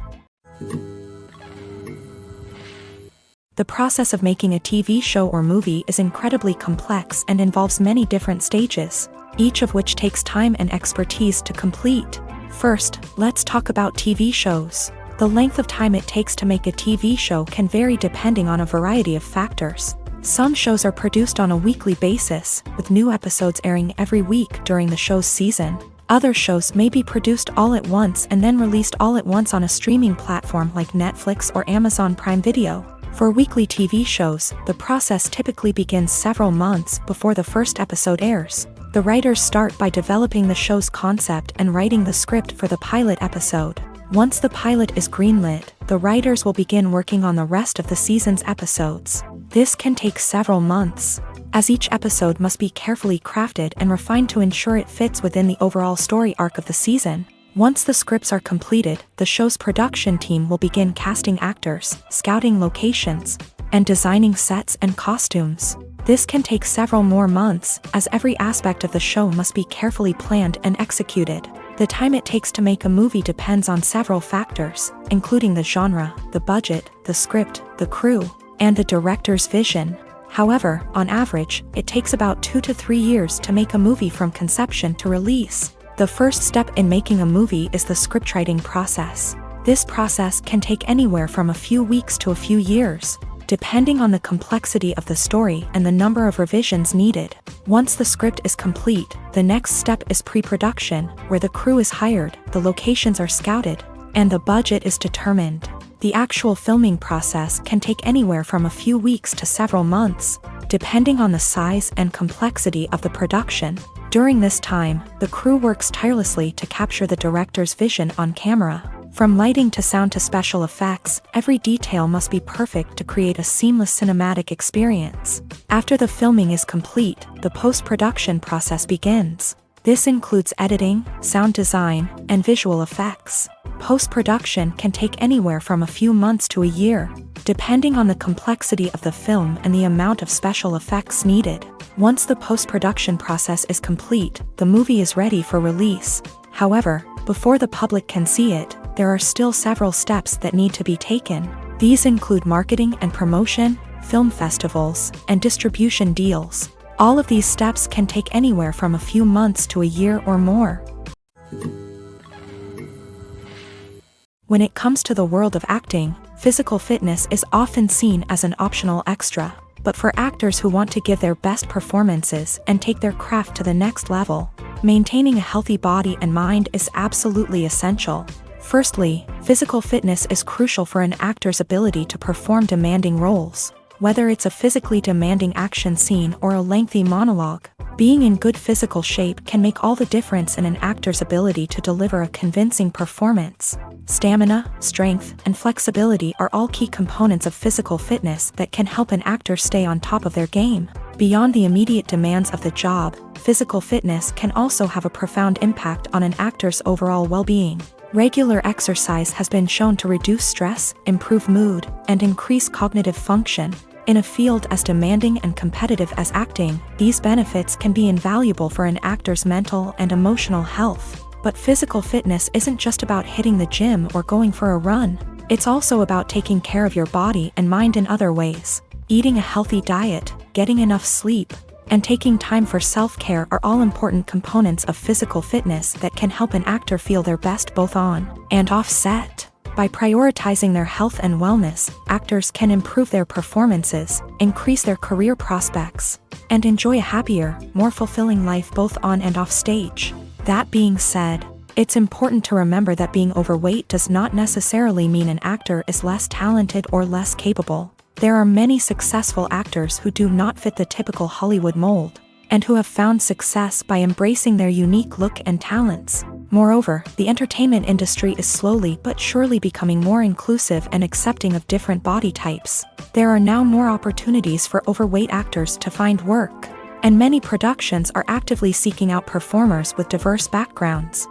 The process of making a TV show or movie is incredibly complex and involves many different stages, each of which takes time and expertise to complete. First, let's talk about TV shows. The length of time it takes to make a TV show can vary depending on a variety of factors. Some shows are produced on a weekly basis, with new episodes airing every week during the show's season. Other shows may be produced all at once and then released all at once on a streaming platform like Netflix or Amazon Prime Video. For weekly TV shows, the process typically begins several months before the first episode airs. The writers start by developing the show's concept and writing the script for the pilot episode. Once the pilot is greenlit, the writers will begin working on the rest of the season's episodes. This can take several months, as each episode must be carefully crafted and refined to ensure it fits within the overall story arc of the season. Once the scripts are completed, the show's production team will begin casting actors, scouting locations, and designing sets and costumes. This can take several more months, as every aspect of the show must be carefully planned and executed. The time it takes to make a movie depends on several factors, including the genre, the budget, the script, the crew, and the director's vision. However, on average, it takes about 2 to 3 years to make a movie from conception to release. The first step in making a movie is the scriptwriting process. This process can take anywhere from a few weeks to a few years, depending on the complexity of the story and the number of revisions needed. Once the script is complete, the next step is pre-production, where the crew is hired, the locations are scouted, and the budget is determined. The actual filming process can take anywhere from a few weeks to several months, depending on the size and complexity of the production. During this time, the crew works tirelessly to capture the director's vision on camera. From lighting to sound to special effects, every detail must be perfect to create a seamless cinematic experience. After the filming is complete, the post-production process begins. This includes editing, sound design, and visual effects. Post-production can take anywhere from a few months to a year, depending on the complexity of the film and the amount of special effects needed. Once the post-production process is complete, the movie is ready for release. However, before the public can see it, there are still several steps that need to be taken. These include marketing and promotion, film festivals, and distribution deals. All of these steps can take anywhere from a few months to a year or more. When it comes to the world of acting, physical fitness is often seen as an optional extra. But for actors who want to give their best performances and take their craft to the next level, maintaining a healthy body and mind is absolutely essential. Firstly, physical fitness is crucial for an actor's ability to perform demanding roles. Whether it's a physically demanding action scene or a lengthy monologue, being in good physical shape can make all the difference in an actor's ability to deliver a convincing performance. Stamina, strength, and flexibility are all key components of physical fitness that can help an actor stay on top of their game. Beyond the immediate demands of the job, physical fitness can also have a profound impact on an actor's overall well-being. Regular exercise has been shown to reduce stress, improve mood, and increase cognitive function. In a field as demanding and competitive as acting, these benefits can be invaluable for an actor's mental and emotional health. But physical fitness isn't just about hitting the gym or going for a run. It's also about taking care of your body and mind in other ways. Eating a healthy diet, getting enough sleep, and taking time for self-care are all important components of physical fitness that can help an actor feel their best both on and off set. By prioritizing their health and wellness, actors can improve their performances, increase their career prospects, and enjoy a happier, more fulfilling life both on and off stage. That being said, it's important to remember that being overweight does not necessarily mean an actor is less talented or less capable. There are many successful actors who do not fit the typical Hollywood mold, and who have found success by embracing their unique look and talents. Moreover, the entertainment industry is slowly but surely becoming more inclusive and accepting of different body types. There are now more opportunities for overweight actors to find work, and many productions are actively seeking out performers with diverse backgrounds.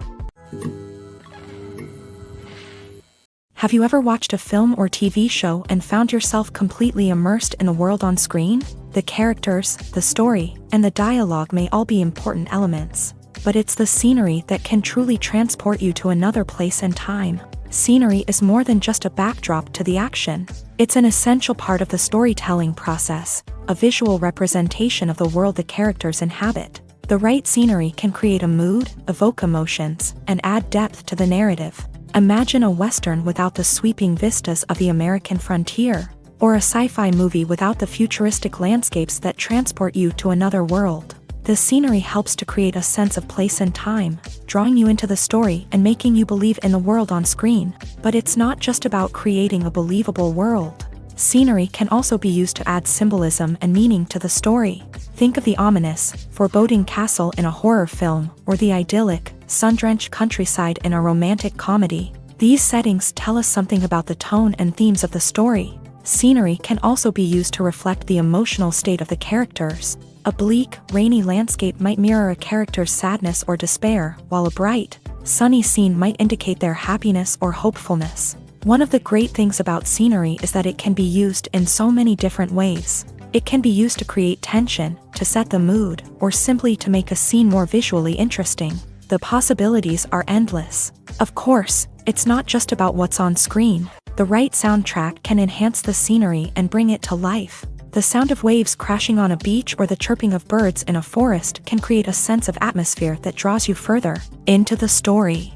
Have you ever watched a film or TV show and found yourself completely immersed in the world on screen? The characters, the story, and the dialogue may all be important elements, but it's the scenery that can truly transport you to another place and time. Scenery is more than just a backdrop to the action. It's an essential part of the storytelling process, a visual representation of the world the characters inhabit. The right scenery can create a mood, evoke emotions, and add depth to the narrative. Imagine a Western without the sweeping vistas of the American frontier. or a sci-fi movie without the futuristic landscapes that transport you to another world. The scenery helps to create a sense of place and time, drawing you into the story and making you believe in the world on screen. But it's not just about creating a believable world. Scenery can also be used to add symbolism and meaning to the story. Think of the ominous, foreboding castle in a horror film, or the idyllic, sun-drenched countryside in a romantic comedy. These settings tell us something about the tone and themes of the story. Scenery can also be used to reflect the emotional state of the characters. A bleak, rainy landscape might mirror a character's sadness or despair, while a bright, sunny scene might indicate their happiness or hopefulness. One of the great things about scenery is that it can be used in so many different ways. It can be used to create tension, to set the mood, or simply to make a scene more visually interesting. The possibilities are endless. Of course, it's not just about what's on screen. The right soundtrack can enhance the scenery and bring it to life. The sound of waves crashing on a beach or the chirping of birds in a forest can create a sense of atmosphere that draws you further into the story.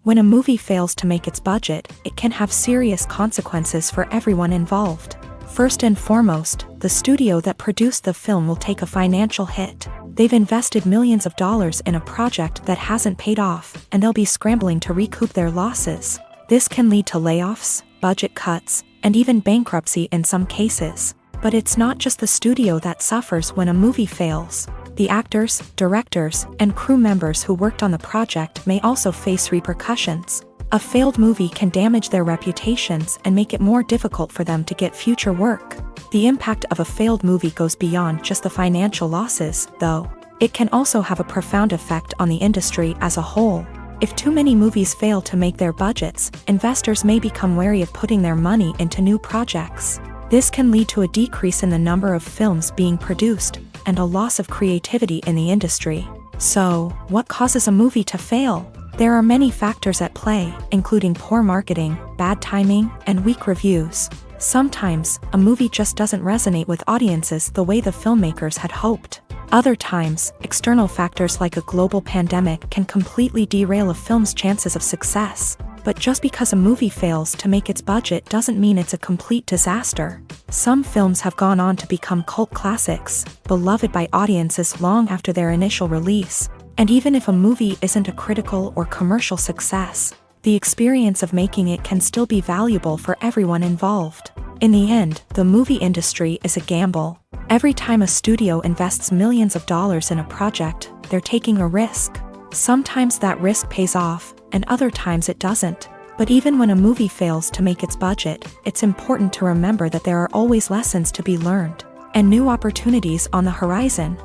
When a movie fails to make its budget, it can have serious consequences for everyone involved. First and foremost, the studio that produced the film will take a financial hit. They've invested millions of dollars in a project that hasn't paid off, and they'll be scrambling to recoup their losses. This can lead to layoffs, budget cuts, and even bankruptcy in some cases. But it's not just the studio that suffers when a movie fails. The actors, directors, and crew members who worked on the project may also face repercussions. A failed movie can damage their reputations and make it more difficult for them to get future work. The impact of a failed movie goes beyond just the financial losses, though. It can also have a profound effect on the industry as a whole. If too many movies fail to make their budgets, investors may become wary of putting their money into new projects. This can lead to a decrease in the number of films being produced, and a loss of creativity in the industry. So, what causes a movie to fail? There are many factors at play, including poor marketing, bad timing, and weak reviews. Sometimes, a movie just doesn't resonate with audiences the way the filmmakers had hoped. Other times, external factors like a global pandemic can completely derail a film's chances of success. But just because a movie fails to make its budget doesn't mean it's a complete disaster. Some films have gone on to become cult classics, beloved by audiences long after their initial release. And even if a movie isn't a critical or commercial success, the experience of making it can still be valuable for everyone involved. In the end, the movie industry is a gamble. Every time a studio invests millions of dollars in a project, they're taking a risk. Sometimes that risk pays off, and other times it doesn't. But even when a movie fails to make its budget, it's important to remember that there are always lessons to be learned, and new opportunities on the horizon.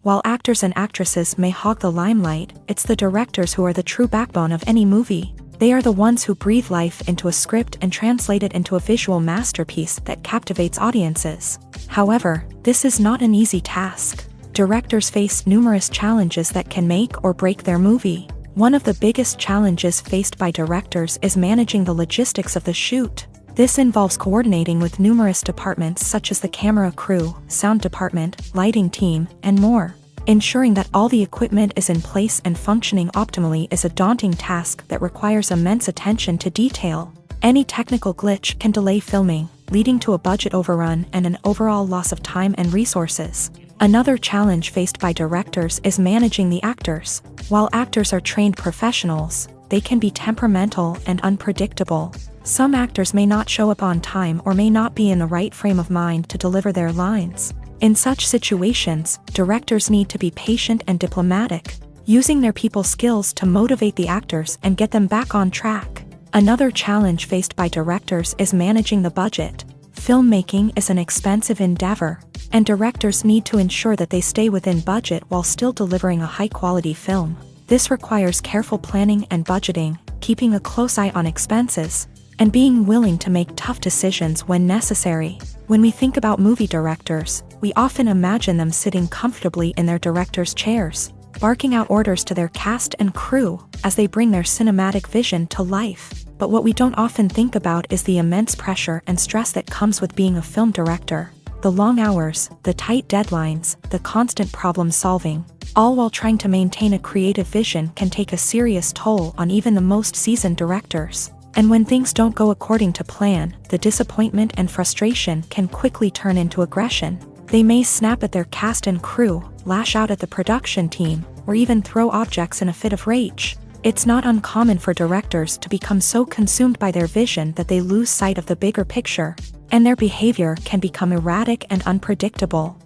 While actors and actresses may hog the limelight, it's the directors who are the true backbone of any movie. They are the ones who breathe life into a script and translate it into a visual masterpiece that captivates audiences. However, this is not an easy task. Directors face numerous challenges that can make or break their movie. One of the biggest challenges faced by directors is managing the logistics of the shoot. This involves coordinating with numerous departments such as the camera crew, sound department, lighting team, and more. Ensuring that all the equipment is in place and functioning optimally is a daunting task that requires immense attention to detail. Any technical glitch can delay filming, leading to a budget overrun and an overall loss of time and resources. Another challenge faced by directors is managing the actors. While actors are trained professionals, they can be temperamental and unpredictable. Some actors may not show up on time or may not be in the right frame of mind to deliver their lines. In such situations, directors need to be patient and diplomatic, using their people skills to motivate the actors and get them back on track. Another challenge faced by directors is managing the budget. Filmmaking is an expensive endeavor, and directors need to ensure that they stay within budget while still delivering a high-quality film. This requires careful planning and budgeting, keeping a close eye on expenses, and being willing to make tough decisions when necessary. When we think about movie directors, we often imagine them sitting comfortably in their director's chairs, barking out orders to their cast and crew as they bring their cinematic vision to life. But what we don't often think about is the immense pressure and stress that comes with being a film director. The long hours, the tight deadlines, the constant problem solving, all while trying to maintain a creative vision can take a serious toll on even the most seasoned directors. And when things don't go according to plan, the disappointment and frustration can quickly turn into aggression. They may snap at their cast and crew, lash out at the production team, or even throw objects in a fit of rage. It's not uncommon for directors to become so consumed by their vision that they lose sight of the bigger picture, and their behavior can become erratic and unpredictable.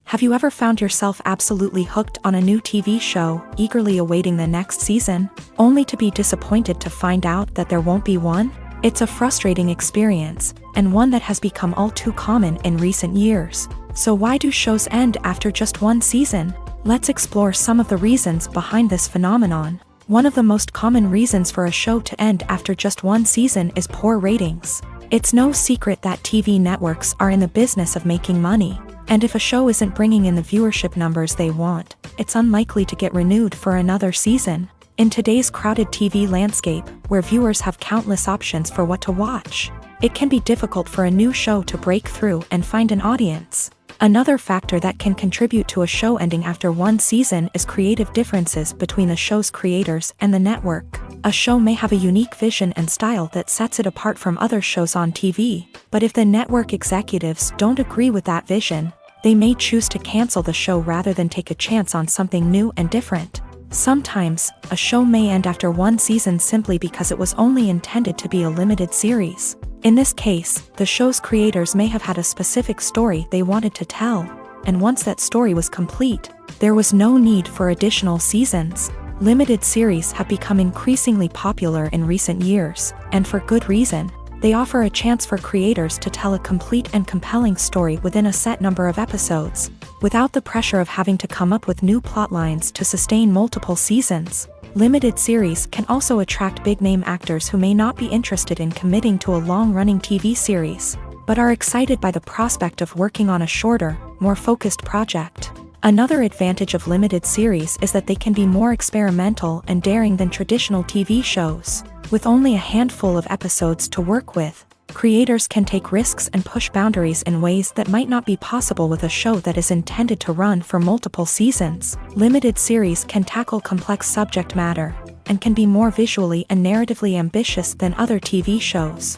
Have you ever found yourself absolutely hooked on a new TV show, eagerly awaiting the next season, only to be disappointed to find out that there won't be one? It's a frustrating experience, and one that has become all too common in recent years. So why do shows end after just one season? Let's explore some of the reasons behind this phenomenon. One of the most common reasons for a show to end after just one season is poor ratings. It's no secret that TV networks are in the business of making money, and if a show isn't bringing in the viewership numbers they want, it's unlikely to get renewed for another season. In today's crowded TV landscape, where viewers have countless options for what to watch, it can be difficult for a new show to break through and find an audience. Another factor that can contribute to a show ending after one season is creative differences between the show's creators and the network. A show may have a unique vision and style that sets it apart from other shows on TV, but if the network executives don't agree with that vision, they may choose to cancel the show rather than take a chance on something new and different. Sometimes, a show may end after one season simply because it was only intended to be a limited series. In this case, the show's creators may have had a specific story they wanted to tell, and once that story was complete, there was no need for additional seasons. Limited series have become increasingly popular in recent years, and for good reason. They offer a chance for creators to tell a complete and compelling story within a set number of episodes, without the pressure of having to come up with new plotlines to sustain multiple seasons. Limited series can also attract big-name actors who may not be interested in committing to a long-running TV series, but are excited by the prospect of working on a shorter, more focused project. Another advantage of limited series is that they can be more experimental and daring than traditional TV shows. With only a handful of episodes to work with, creators can take risks and push boundaries in ways that might not be possible with a show that is intended to run for multiple seasons. Limited series can tackle complex subject matter, and can be more visually and narratively ambitious than other TV shows.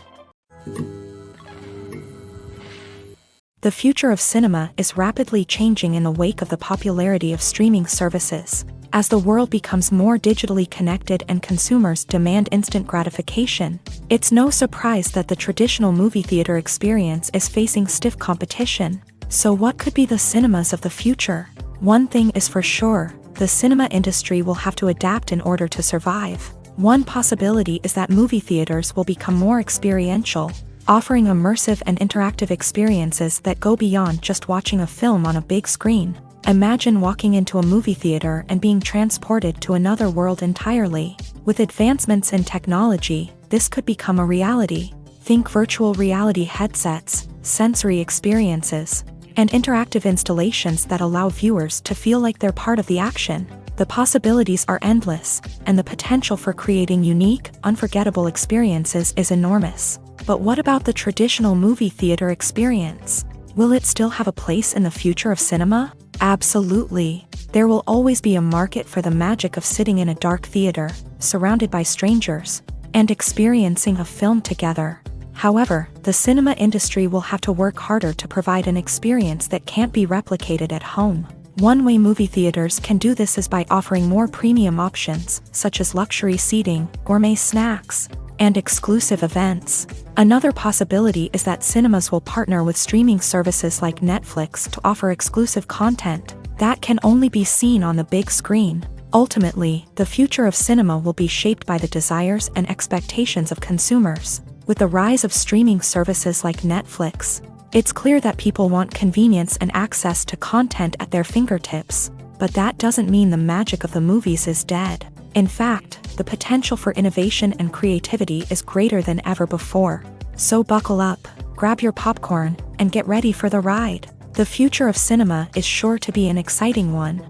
The future of cinema is rapidly changing in the wake of the popularity of streaming services. As the world becomes more digitally connected and consumers demand instant gratification, it's no surprise that the traditional movie theater experience is facing stiff competition. So what could be the cinemas of the future? One thing is for sure, the cinema industry will have to adapt in order to survive. One possibility is that movie theaters will become more experiential, offering immersive and interactive experiences that go beyond just watching a film on a big screen. Imagine walking into a movie theater and being transported to another world entirely. With advancements in technology, this could become a reality. Think virtual reality headsets, sensory experiences, and interactive installations that allow viewers to feel like they're part of the action. The possibilities are endless, and the potential for creating unique, unforgettable experiences is enormous. But what about the traditional movie theater experience? Will it still have a place in the future of cinema? Absolutely. There will always be a market for the magic of sitting in a dark theater, surrounded by strangers, and experiencing a film together. However, the cinema industry will have to work harder to provide an experience that can't be replicated at home. One way movie theaters can do this is by offering more premium options, such as luxury seating, gourmet snacks, and exclusive events. Another possibility is that cinemas will partner with streaming services like Netflix to offer exclusive content that can only be seen on the big screen. Ultimately, the future of cinema will be shaped by the desires and expectations of consumers. With the rise of streaming services like Netflix, it's clear that people want convenience and access to content at their fingertips. But that doesn't mean the magic of the movies is dead. In fact, the potential for innovation and creativity is greater than ever before. So buckle up, grab your popcorn, and get ready for the ride. The future of cinema is sure to be an exciting one.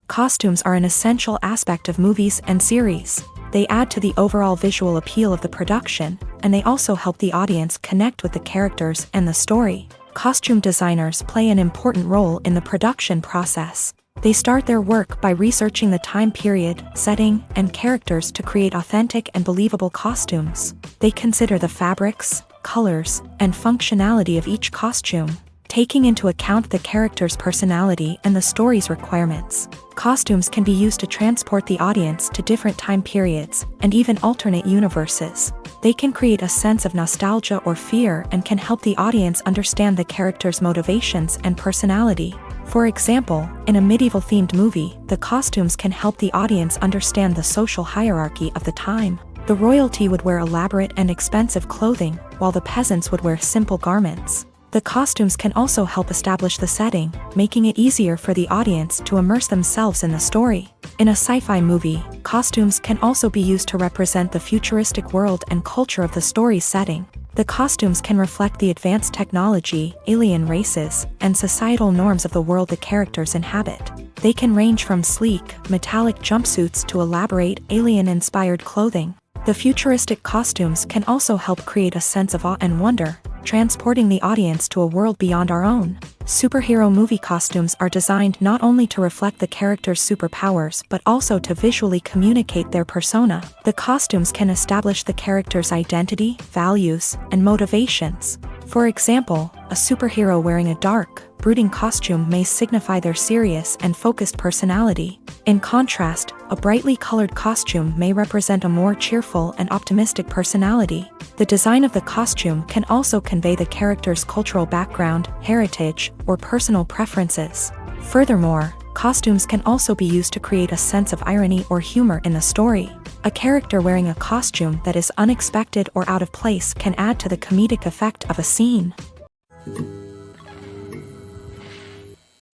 Costumes are an essential aspect of movies and series. They add to the overall visual appeal of the production, and they also help the audience connect with the characters and the story. Costume designers play an important role in the production process. They start their work by researching the time period, setting, and characters to create authentic and believable costumes. They consider the fabrics, colors, and functionality of each costume, taking into account the character's personality and the story's requirements. Costumes can be used to transport the audience to different time periods and even alternate universes. They can create a sense of nostalgia or fear and can help the audience understand the character's motivations and personality. For example, in a medieval-themed movie, the costumes can help the audience understand the social hierarchy of the time. The royalty would wear elaborate and expensive clothing, while the peasants would wear simple garments. The costumes can also help establish the setting, making it easier for the audience to immerse themselves in the story. In a sci-fi movie, costumes can also be used to represent the futuristic world and culture of the story's setting. The costumes can reflect the advanced technology, alien races, and societal norms of the world the characters inhabit. They can range from sleek, metallic jumpsuits to elaborate, alien-inspired clothing. The futuristic costumes can also help create a sense of awe and wonder, transporting the audience to a world beyond our own. Superhero movie costumes are designed not only to reflect the character's superpowers but also to visually communicate their persona. The costumes can establish the character's identity, values, and motivations. For example, a superhero wearing a dark, brooding costume may signify their serious and focused personality. In contrast, a brightly colored costume may represent a more cheerful and optimistic personality. The design of the costume can also convey the character's cultural background, heritage, or personal preferences. Furthermore, costumes can also be used to create a sense of irony or humor in the story. A character wearing a costume that is unexpected or out of place can add to the comedic effect of a scene.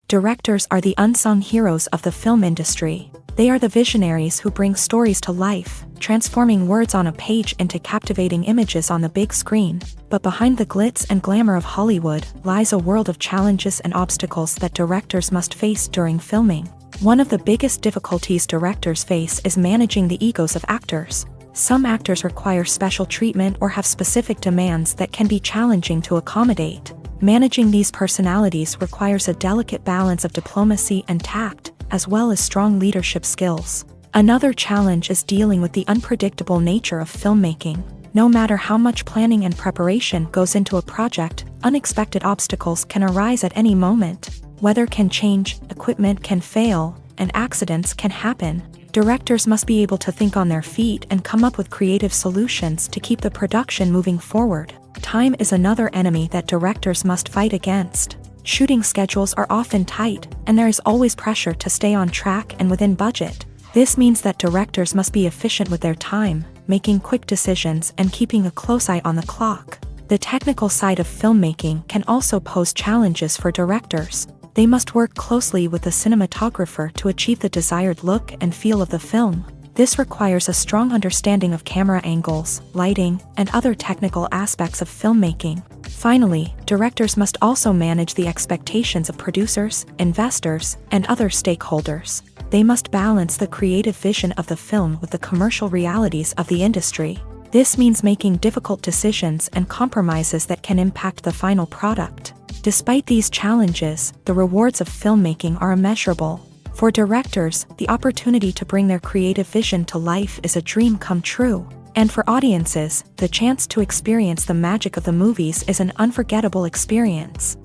Directors are the unsung heroes of the film industry. They are the visionaries who bring stories to life, transforming words on a page into captivating images on the big screen. But behind the glitz and glamour of Hollywood lies a world of challenges and obstacles that directors must face during filming. One of the biggest difficulties directors face is managing the egos of actors. Some actors require special treatment or have specific demands that can be challenging to accommodate. Managing these personalities requires a delicate balance of diplomacy and tact, as well as strong leadership skills. Another challenge is dealing with the unpredictable nature of filmmaking. No matter how much planning and preparation goes into a project, unexpected obstacles can arise at any moment. Weather can change, equipment can fail, and accidents can happen. Directors must be able to think on their feet and come up with creative solutions to keep the production moving forward. Time is another enemy that directors must fight against. Shooting schedules are often tight, and there is always pressure to stay on track and within budget. This means that directors must be efficient with their time, making quick decisions and keeping a close eye on the clock. The technical side of filmmaking can also pose challenges for directors. They must work closely with the cinematographer to achieve the desired look and feel of the film. This requires a strong understanding of camera angles, lighting, and other technical aspects of filmmaking. Finally, directors must also manage the expectations of producers, investors, and other stakeholders. They must balance the creative vision of the film with the commercial realities of the industry. This means making difficult decisions and compromises that can impact the final product. Despite these challenges, the rewards of filmmaking are immeasurable. For directors, the opportunity to bring their creative vision to life is a dream come true. And for audiences, the chance to experience the magic of the movies is an unforgettable experience.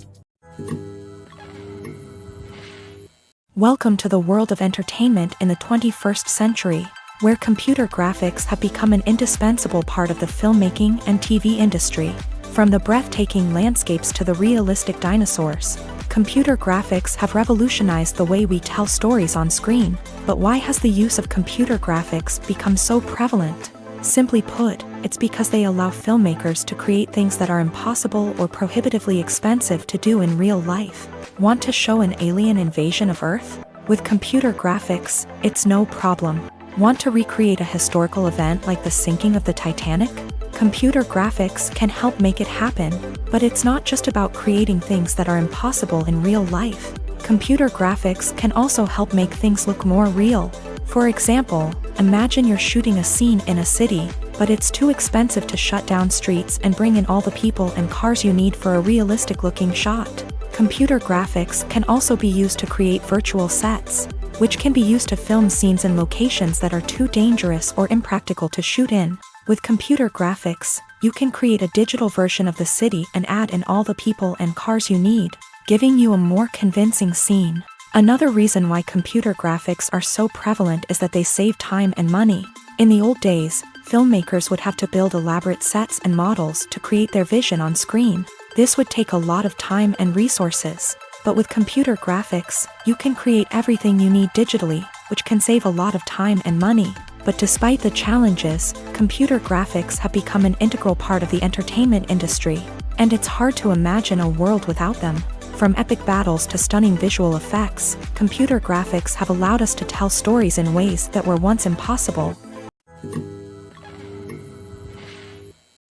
Welcome to the world of entertainment in the 21st century, where computer graphics have become an indispensable part of the filmmaking and TV industry. From the breathtaking landscapes to the realistic dinosaurs, computer graphics have revolutionized the way we tell stories on screen. But why has the use of computer graphics become so prevalent? Simply put, it's because they allow filmmakers to create things that are impossible or prohibitively expensive to do in real life. Want to show an alien invasion of Earth? With computer graphics, it's no problem. Want to recreate a historical event like the sinking of the Titanic? Computer graphics can help make it happen, but it's not just about creating things that are impossible in real life. Computer graphics can also help make things look more real. For example, imagine you're shooting a scene in a city, but it's too expensive to shut down streets and bring in all the people and cars you need for a realistic-looking shot. Computer graphics can also be used to create virtual sets, which can be used to film scenes in locations that are too dangerous or impractical to shoot in. With computer graphics, you can create a digital version of the city and add in all the people and cars you need, giving you a more convincing scene. Another reason why computer graphics are so prevalent is that they save time and money. In the old days, filmmakers would have to build elaborate sets and models to create their vision on screen. This would take a lot of time and resources. But with computer graphics, you can create everything you need digitally, which can save a lot of time and money. But despite the challenges, computer graphics have become an integral part of the entertainment industry, and it's hard to imagine a world without them. From epic battles to stunning visual effects, computer graphics have allowed us to tell stories in ways that were once impossible.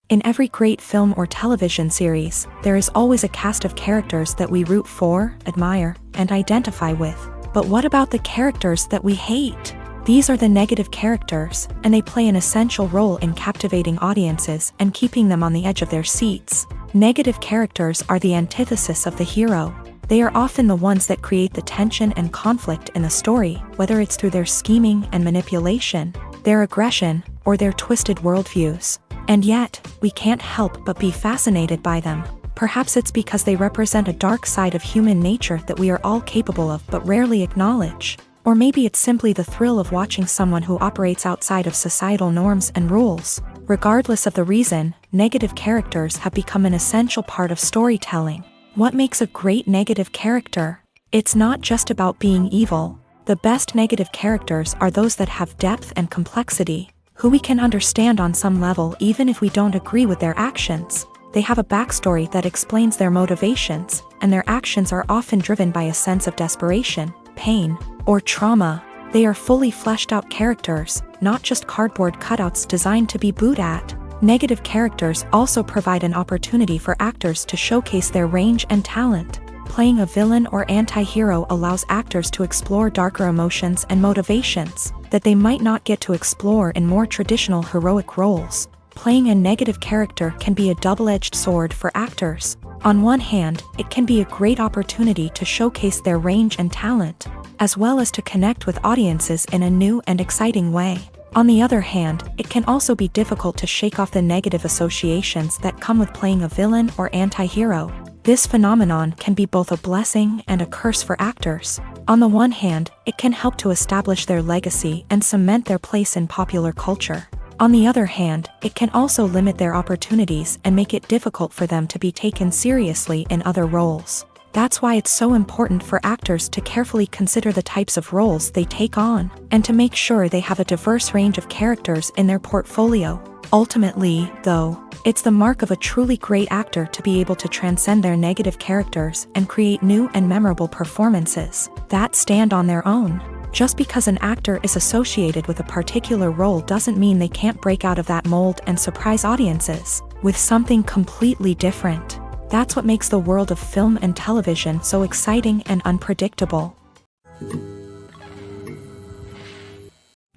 In every great film or television series, there is always a cast of characters that we root for, admire, and identify with. But what about the characters that we hate? These are the negative characters, and they play an essential role in captivating audiences and keeping them on the edge of their seats. Negative characters are the antithesis of the hero. They are often the ones that create the tension and conflict in the story, whether it's through their scheming and manipulation, their aggression, or their twisted worldviews. And yet, we can't help but be fascinated by them. Perhaps it's because they represent a dark side of human nature that we are all capable of but rarely acknowledge. Or maybe it's simply the thrill of watching someone who operates outside of societal norms and rules. Regardless of the reason, negative characters have become an essential part of storytelling. What makes a great negative character? It's not just about being evil. The best negative characters are those that have depth and complexity, who we can understand on some level even if we don't agree with their actions. They have a backstory that explains their motivations, and their actions are often driven by a sense of desperation, pain, or trauma. They are fully fleshed out characters, not just cardboard cutouts designed to be booed at. Negative characters also provide an opportunity for actors to showcase their range and talent. Playing a villain or anti-hero allows actors to explore darker emotions and motivations that they might not get to explore in more traditional heroic roles. Playing a negative character can be a double-edged sword for actors. On one hand, it can be a great opportunity to showcase their range and talent, as well as to connect with audiences in a new and exciting way. On the other hand, it can also be difficult to shake off the negative associations that come with playing a villain or anti-hero. This phenomenon can be both a blessing and a curse for actors. On the one hand, it can help to establish their legacy and cement their place in popular culture. On the other hand, it can also limit their opportunities and make it difficult for them to be taken seriously in other roles. That's why it's so important for actors to carefully consider the types of roles they take on, and to make sure they have a diverse range of characters in their portfolio. Ultimately, though, it's the mark of a truly great actor to be able to transcend their negative characters and create new and memorable performances that stand on their own. Just because an actor is associated with a particular role doesn't mean they can't break out of that mold and surprise audiences with something completely different. That's what makes the world of film and television so exciting and unpredictable.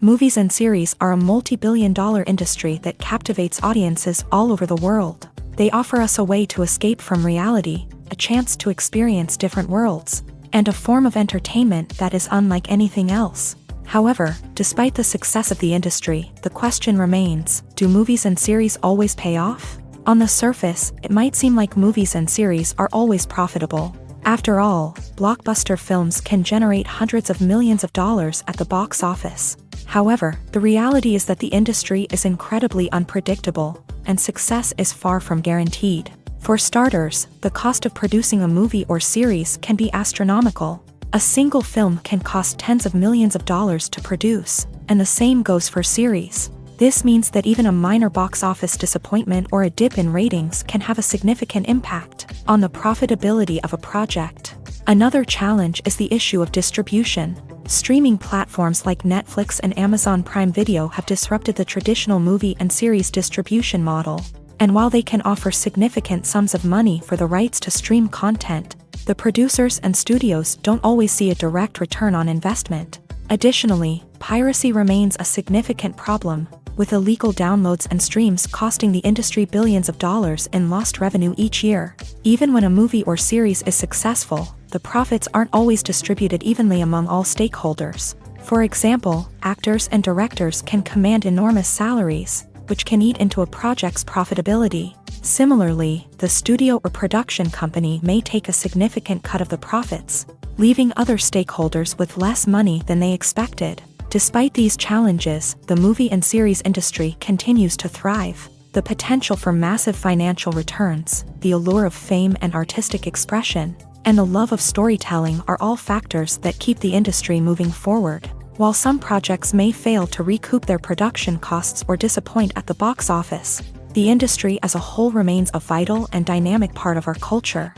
Movies and series are a multi-billion-dollar industry that captivates audiences all over the world. They offer us a way to escape from reality, a chance to experience different worlds, and a form of entertainment that is unlike anything else. However, despite the success of the industry, the question remains, do movies and series always pay off? On the surface, it might seem like movies and series are always profitable. After all, blockbuster films can generate hundreds of millions of dollars at the box office. However, the reality is that the industry is incredibly unpredictable, and success is far from guaranteed. For starters, the cost of producing a movie or series can be astronomical. A single film can cost tens of millions of dollars to produce, and the same goes for series. This means that even a minor box office disappointment or a dip in ratings can have a significant impact on the profitability of a project. Another challenge is the issue of distribution. Streaming platforms like Netflix and Amazon Prime Video have disrupted the traditional movie and series distribution model. And while they can offer significant sums of money for the rights to stream content, the producers and studios don't always see a direct return on investment. Additionally, Piracy remains a significant problem, with illegal downloads and streams costing the industry billions of dollars in lost revenue each year. Even when a movie or series is successful, the profits aren't always distributed evenly among all stakeholders. For example, actors and directors can command enormous salaries, which can eat into a project's profitability. Similarly, the studio or production company may take a significant cut of the profits, leaving other stakeholders with less money than they expected. Despite these challenges, the movie and series industry continues to thrive. The potential for massive financial returns, the allure of fame and artistic expression, and the love of storytelling are all factors that keep the industry moving forward. While some projects may fail to recoup their production costs or disappoint at the box office, the industry as a whole remains a vital and dynamic part of our culture.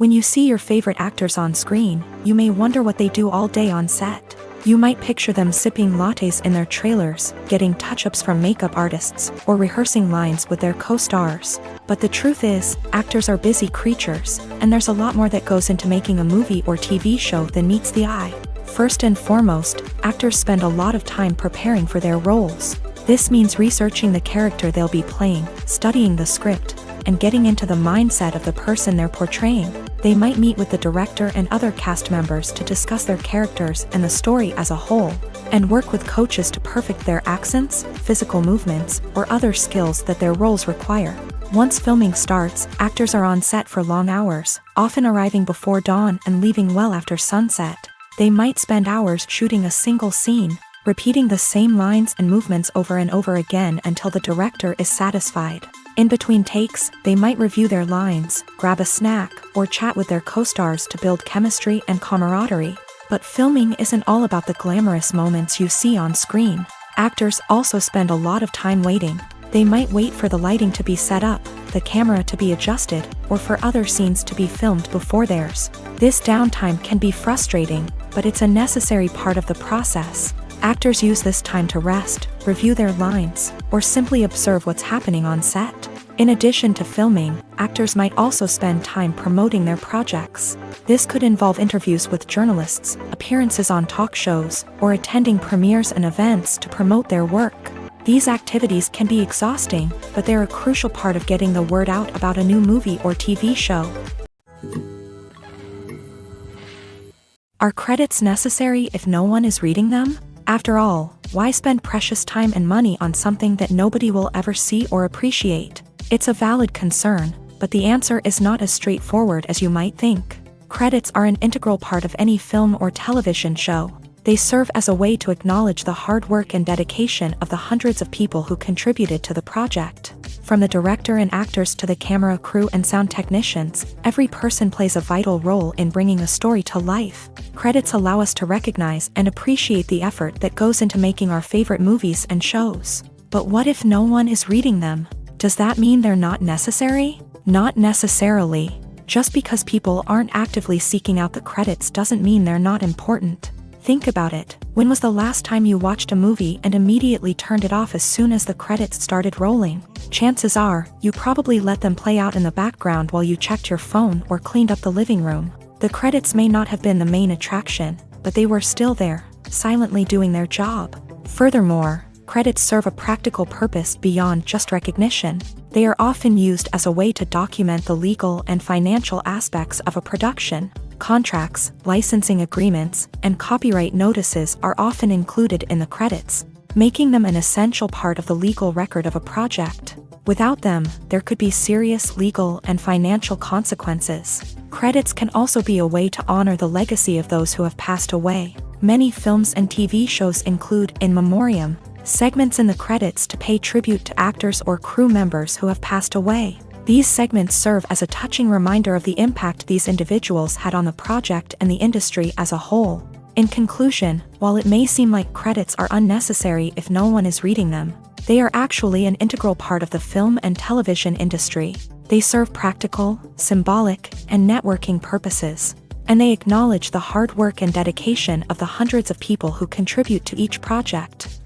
When you see your favorite actors on screen, you may wonder what they do all day on set. You might picture them sipping lattes in their trailers, getting touch-ups from makeup artists, or rehearsing lines with their co-stars. But the truth is, actors are busy creatures, and there's a lot more that goes into making a movie or TV show than meets the eye. First and foremost, actors spend a lot of time preparing for their roles. This means researching the character they'll be playing, studying the script, and getting into the mindset of the person they're portraying. They might meet with the director and other cast members to discuss their characters and the story as a whole, and work with coaches to perfect their accents, physical movements, or other skills that their roles require. Once filming starts, actors are on set for long hours, often arriving before dawn and leaving well after sunset. They might spend hours shooting a single scene, repeating the same lines and movements over and over again until the director is satisfied. In between takes, they might review their lines, grab a snack, or chat with their co-stars to build chemistry and camaraderie. But filming isn't all about the glamorous moments you see on screen. Actors also spend a lot of time waiting. They might wait for the lighting to be set up, the camera to be adjusted, or for other scenes to be filmed before theirs. This downtime can be frustrating, but it's a necessary part of the process. Actors use this time to rest, review their lines, or simply observe what's happening on set. In addition to filming, actors might also spend time promoting their projects. This could involve interviews with journalists, appearances on talk shows, or attending premieres and events to promote their work. These activities can be exhausting, but they're a crucial part of getting the word out about a new movie or TV show. Are credits necessary if no one is reading them? After all, why spend precious time and money on something that nobody will ever see or appreciate? It's a valid concern, but the answer is not as straightforward as you might think. Credits are an integral part of any film or television show. They serve as a way to acknowledge the hard work and dedication of the hundreds of people who contributed to the project. From the director and actors to the camera crew and sound technicians, every person plays a vital role in bringing a story to life. Credits allow us to recognize and appreciate the effort that goes into making our favorite movies and shows. But what if no one is reading them? Does that mean they're not necessary? Not necessarily. Just because people aren't actively seeking out the credits doesn't mean they're not important. Think about it. When was the last time you watched a movie and immediately turned it off as soon as the credits started rolling? Chances are, you probably let them play out in the background while you checked your phone or cleaned up the living room. The credits may not have been the main attraction, but they were still there, silently doing their job. Furthermore, credits serve a practical purpose beyond just recognition. They are often used as a way to document the legal and financial aspects of a production. Contracts, licensing agreements, and copyright notices are often included in the credits, making them an essential part of the legal record of a project. Without them, there could be serious legal and financial consequences. Credits can also be a way to honor the legacy of those who have passed away. Many films and TV shows include in memoriam segments in the credits to pay tribute to actors or crew members who have passed away. These segments serve as a touching reminder of the impact these individuals had on the project and the industry as a whole. In conclusion, while it may seem like credits are unnecessary if no one is reading them, they are actually an integral part of the film and television industry. They serve practical, symbolic, and networking purposes, and they acknowledge the hard work and dedication of the hundreds of people who contribute to each project.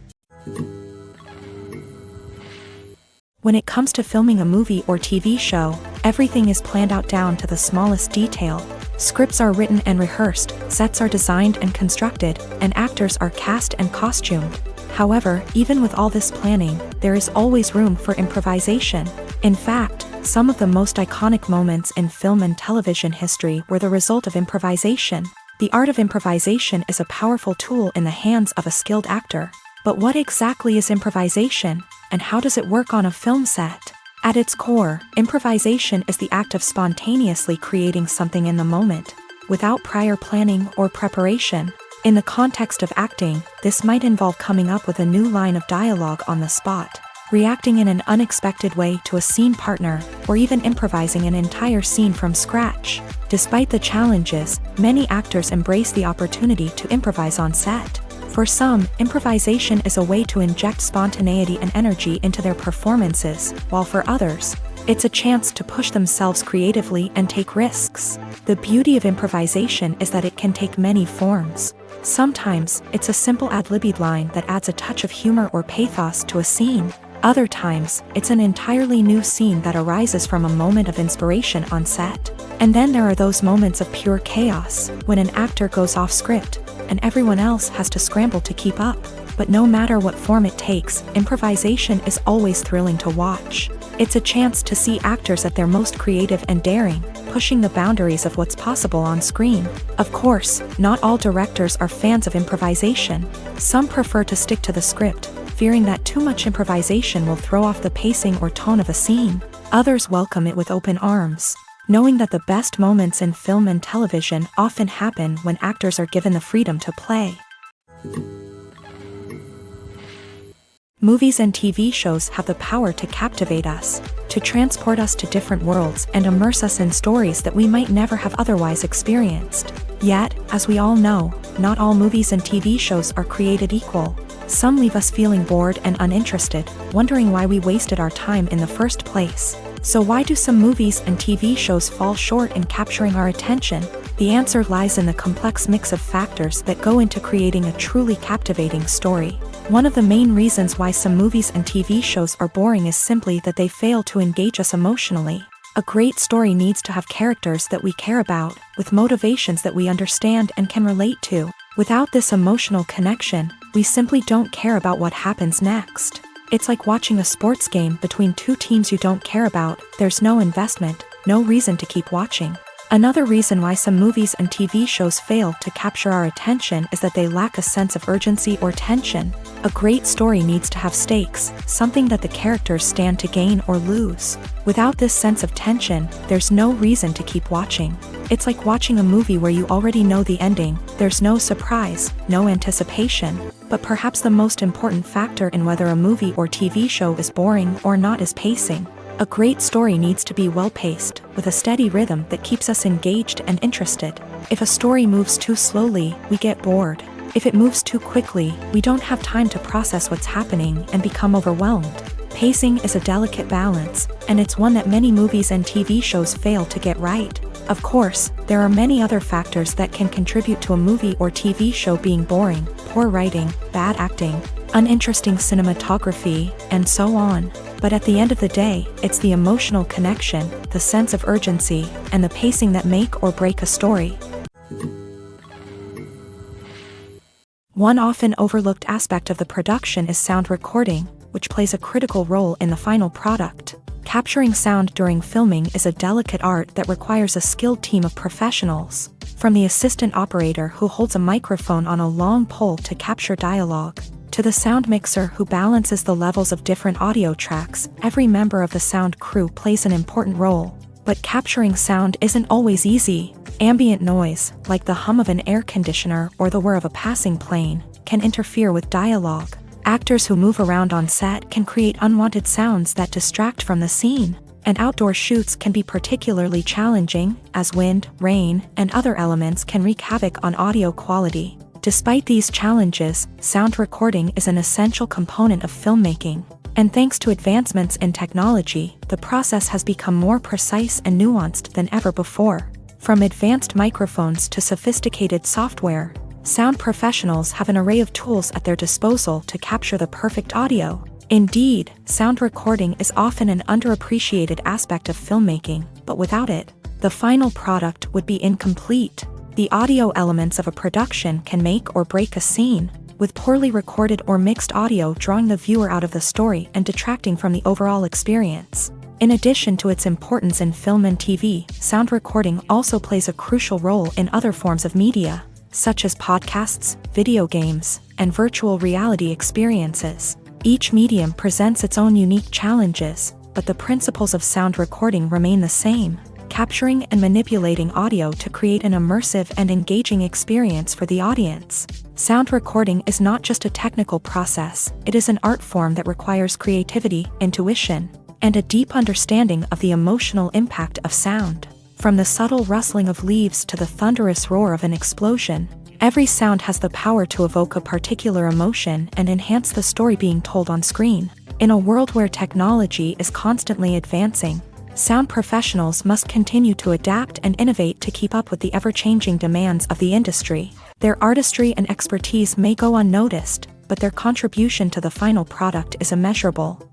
When it comes to filming a movie or TV show, everything is planned out down to the smallest detail. Scripts are written and rehearsed, sets are designed and constructed, and actors are cast and costumed. However, even with all this planning, there is always room for improvisation. In fact, some of the most iconic moments in film and television history were the result of improvisation. The art of improvisation is a powerful tool in the hands of a skilled actor. But what exactly is improvisation, and how does it work on a film set? At its core, improvisation is the act of spontaneously creating something in the moment, without prior planning or preparation. In the context of acting, this might involve coming up with a new line of dialogue on the spot, reacting in an unexpected way to a scene partner, or even improvising an entire scene from scratch. Despite the challenges, many actors embrace the opportunity to improvise on set. For some, improvisation is a way to inject spontaneity and energy into their performances, while for others, it's a chance to push themselves creatively and take risks. The beauty of improvisation is that it can take many forms. Sometimes, it's a simple ad-libbed line that adds a touch of humor or pathos to a scene. Other times, it's an entirely new scene that arises from a moment of inspiration on set. And then there are those moments of pure chaos, when an actor goes off script, and everyone else has to scramble to keep up. But no matter what form it takes, improvisation is always thrilling to watch. It's a chance to see actors at their most creative and daring, pushing the boundaries of what's possible on screen. Of course, not all directors are fans of improvisation. Some prefer to stick to the script, fearing that too much improvisation will throw off the pacing or tone of a scene. Others welcome it with open arms, knowing that the best moments in film and television often happen when actors are given the freedom to play. Movies and TV shows have the power to captivate us, to transport us to different worlds and immerse us in stories that we might never have otherwise experienced. Yet, as we all know, not all movies and TV shows are created equal. Some leave us feeling bored and uninterested, wondering why we wasted our time in the first place. So why do some movies and TV shows fall short in capturing our attention? The answer lies in the complex mix of factors that go into creating a truly captivating story. One of the main reasons why some movies and TV shows are boring is simply that they fail to engage us emotionally. A great story needs to have characters that we care about, with motivations that we understand and can relate to. Without this emotional connection, we simply don't care about what happens next. It's like watching a sports game between two teams you don't care about. There's no investment, no reason to keep watching. Another reason why some movies and TV shows fail to capture our attention is that they lack a sense of urgency or tension. A great story needs to have stakes, something that the characters stand to gain or lose. Without this sense of tension, there's no reason to keep watching. It's like watching a movie where you already know the ending. There's no surprise, no anticipation. But perhaps the most important factor in whether a movie or TV show is boring or not is pacing. A great story needs to be well-paced, with a steady rhythm that keeps us engaged and interested. If a story moves too slowly, we get bored. If it moves too quickly, we don't have time to process what's happening and become overwhelmed. Pacing is a delicate balance, and it's one that many movies and TV shows fail to get right. Of course, there are many other factors that can contribute to a movie or TV show being boring: poor writing, bad acting, uninteresting cinematography, and so on. But at the end of the day, it's the emotional connection, the sense of urgency, and the pacing that make or break a story. One often overlooked aspect of the production is sound recording, which plays a critical role in the final product. Capturing sound during filming is a delicate art that requires a skilled team of professionals. From the assistant operator who holds a microphone on a long pole to capture dialogue, to the sound mixer who balances the levels of different audio tracks, every member of the sound crew plays an important role. But capturing sound isn't always easy. Ambient noise, like the hum of an air conditioner or the whir of a passing plane, can interfere with dialogue. Actors who move around on set can create unwanted sounds that distract from the scene. And outdoor shoots can be particularly challenging, as wind, rain, and other elements can wreak havoc on audio quality. Despite these challenges, sound recording is an essential component of filmmaking. And thanks to advancements in technology, the process has become more precise and nuanced than ever before. From advanced microphones to sophisticated software, sound professionals have an array of tools at their disposal to capture the perfect audio. Indeed, sound recording is often an underappreciated aspect of filmmaking, but without it, the final product would be incomplete. The audio elements of a production can make or break a scene, with poorly recorded or mixed audio drawing the viewer out of the story and detracting from the overall experience. In addition to its importance in film and TV, sound recording also plays a crucial role in other forms of media, such as podcasts, video games, and virtual reality experiences. Each medium presents its own unique challenges, but the principles of sound recording remain the same, capturing and manipulating audio to create an immersive and engaging experience for the audience. Sound recording is not just a technical process, it is an art form that requires creativity, intuition, and a deep understanding of the emotional impact of sound. From the subtle rustling of leaves to the thunderous roar of an explosion, every sound has the power to evoke a particular emotion and enhance the story being told on screen. In a world where technology is constantly advancing, sound professionals must continue to adapt and innovate to keep up with the ever-changing demands of the industry. Their artistry and expertise may go unnoticed, but their contribution to the final product is immeasurable.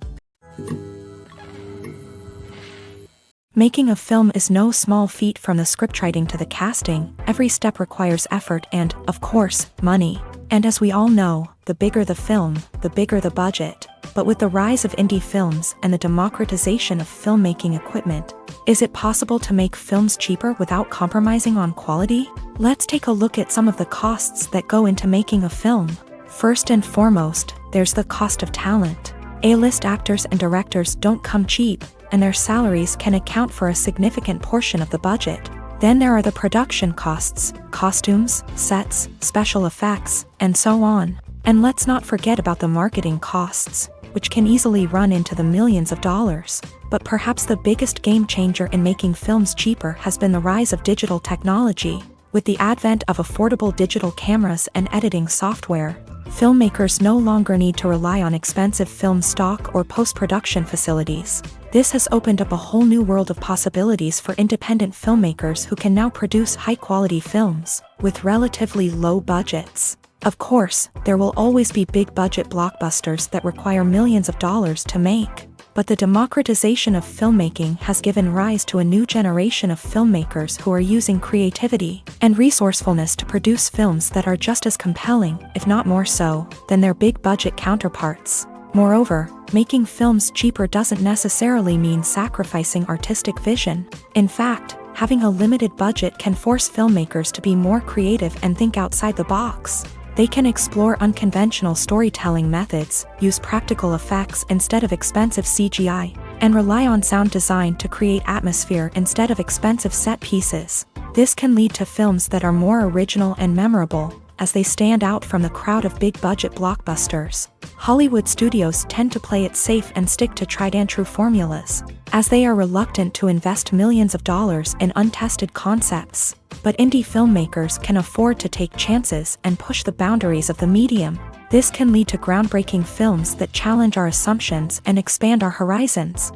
Making a film is no small feat. From the scriptwriting to the casting, every step requires effort and, of course, money. And as we all know, the bigger the film, the bigger the budget. But with the rise of indie films and the democratization of filmmaking equipment, is it possible to make films cheaper without compromising on quality? Let's take a look at some of the costs that go into making a film. First and foremost, there's the cost of talent. A-list actors and directors don't come cheap, and their salaries can account for a significant portion of the budget. Then there are the production costs, costumes, sets, special effects, and so on. And let's not forget about the marketing costs, which can easily run into the millions of dollars. But perhaps the biggest game changer in making films cheaper has been the rise of digital technology. With the advent of affordable digital cameras and editing software, filmmakers no longer need to rely on expensive film stock or post-production facilities. This has opened up a whole new world of possibilities for independent filmmakers who can now produce high-quality films with relatively low budgets. Of course, there will always be big-budget blockbusters that require millions of dollars to make. But the democratization of filmmaking has given rise to a new generation of filmmakers who are using creativity and resourcefulness to produce films that are just as compelling, if not more so, than their big-budget counterparts. Moreover, making films cheaper doesn't necessarily mean sacrificing artistic vision. In fact, having a limited budget can force filmmakers to be more creative and think outside the box. They can explore unconventional storytelling methods, use practical effects instead of expensive CGI, and rely on sound design to create atmosphere instead of expensive set pieces. This can lead to films that are more original and memorable, as they stand out from the crowd of big-budget blockbusters. Hollywood studios tend to play it safe and stick to tried-and-true formulas, as they are reluctant to invest millions of dollars in untested concepts. But indie filmmakers can afford to take chances and push the boundaries of the medium. This can lead to groundbreaking films that challenge our assumptions and expand our horizons.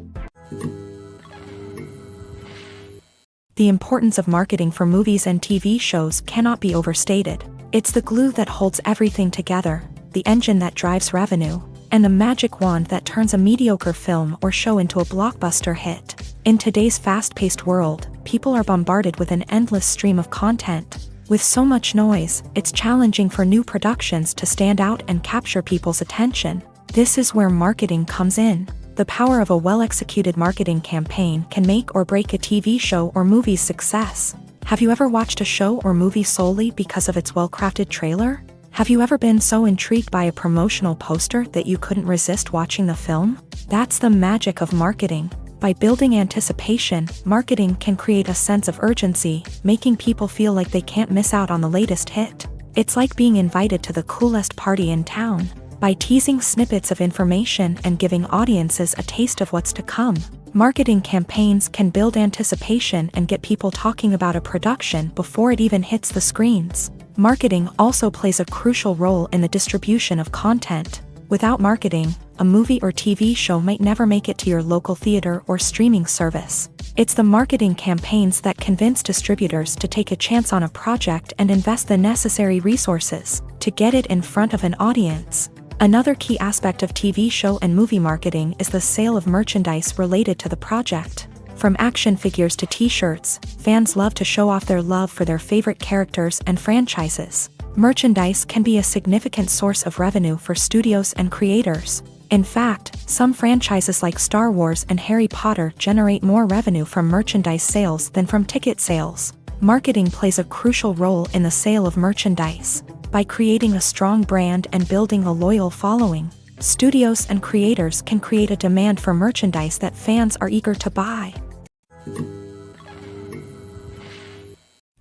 The importance of marketing for movies and TV shows cannot be overstated. It's the glue that holds everything together, the engine that drives revenue, and the magic wand that turns a mediocre film or show into a blockbuster hit. In today's fast-paced world, people are bombarded with an endless stream of content. With so much noise, it's challenging for new productions to stand out and capture people's attention. This is where marketing comes in. The power of a well-executed marketing campaign can make or break a TV show or movie's success. Have you ever watched a show or movie solely because of its well-crafted trailer? Have you ever been so intrigued by a promotional poster that you couldn't resist watching the film? That's the magic of marketing. By building anticipation, marketing can create a sense of urgency, making people feel like they can't miss out on the latest hit. It's like being invited to the coolest party in town. By teasing snippets of information and giving audiences a taste of what's to come, marketing campaigns can build anticipation and get people talking about a production before it even hits the screens. Marketing also plays a crucial role in the distribution of content. Without marketing, a movie or TV show might never make it to your local theater or streaming service. It's the marketing campaigns that convince distributors to take a chance on a project and invest the necessary resources to get it in front of an audience. Another key aspect of TV show and movie marketing is the sale of merchandise related to the project. From action figures to t-shirts, fans love to show off their love for their favorite characters and franchises. Merchandise can be a significant source of revenue for studios and creators. In fact, some franchises like Star Wars and Harry Potter generate more revenue from merchandise sales than from ticket sales. Marketing plays a crucial role in the sale of merchandise. By creating a strong brand and building a loyal following, studios and creators can create a demand for merchandise that fans are eager to buy.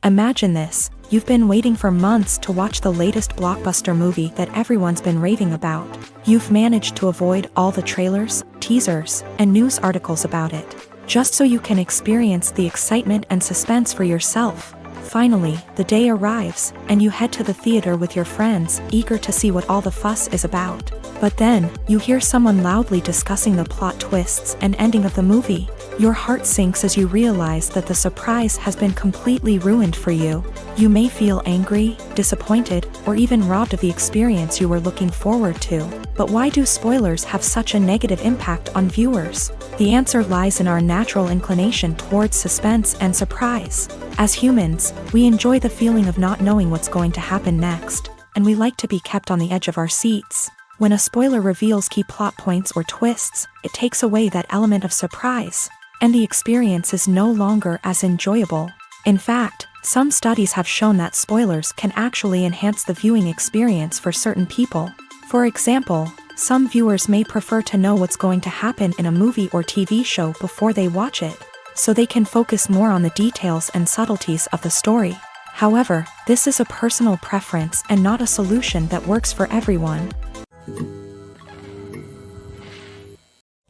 Imagine this: you've been waiting for months to watch the latest blockbuster movie that everyone's been raving about. You've managed to avoid all the trailers, teasers, and news articles about it, just so you can experience the excitement and suspense for yourself. Finally, the day arrives, and you head to the theater with your friends, eager to see what all the fuss is about. But then, you hear someone loudly discussing the plot twists and ending of the movie. Your heart sinks as you realize that the surprise has been completely ruined for you. You may feel angry, disappointed, or even robbed of the experience you were looking forward to. But why do spoilers have such a negative impact on viewers? The answer lies in our natural inclination towards suspense and surprise. As humans, we enjoy the feeling of not knowing what's going to happen next, and we like to be kept on the edge of our seats. When a spoiler reveals key plot points or twists, it takes away that element of surprise, and the experience is no longer as enjoyable. In fact, some studies have shown that spoilers can actually enhance the viewing experience for certain people. For example, some viewers may prefer to know what's going to happen in a movie or TV show before they watch it, so they can focus more on the details and subtleties of the story. However, this is a personal preference and not a solution that works for everyone.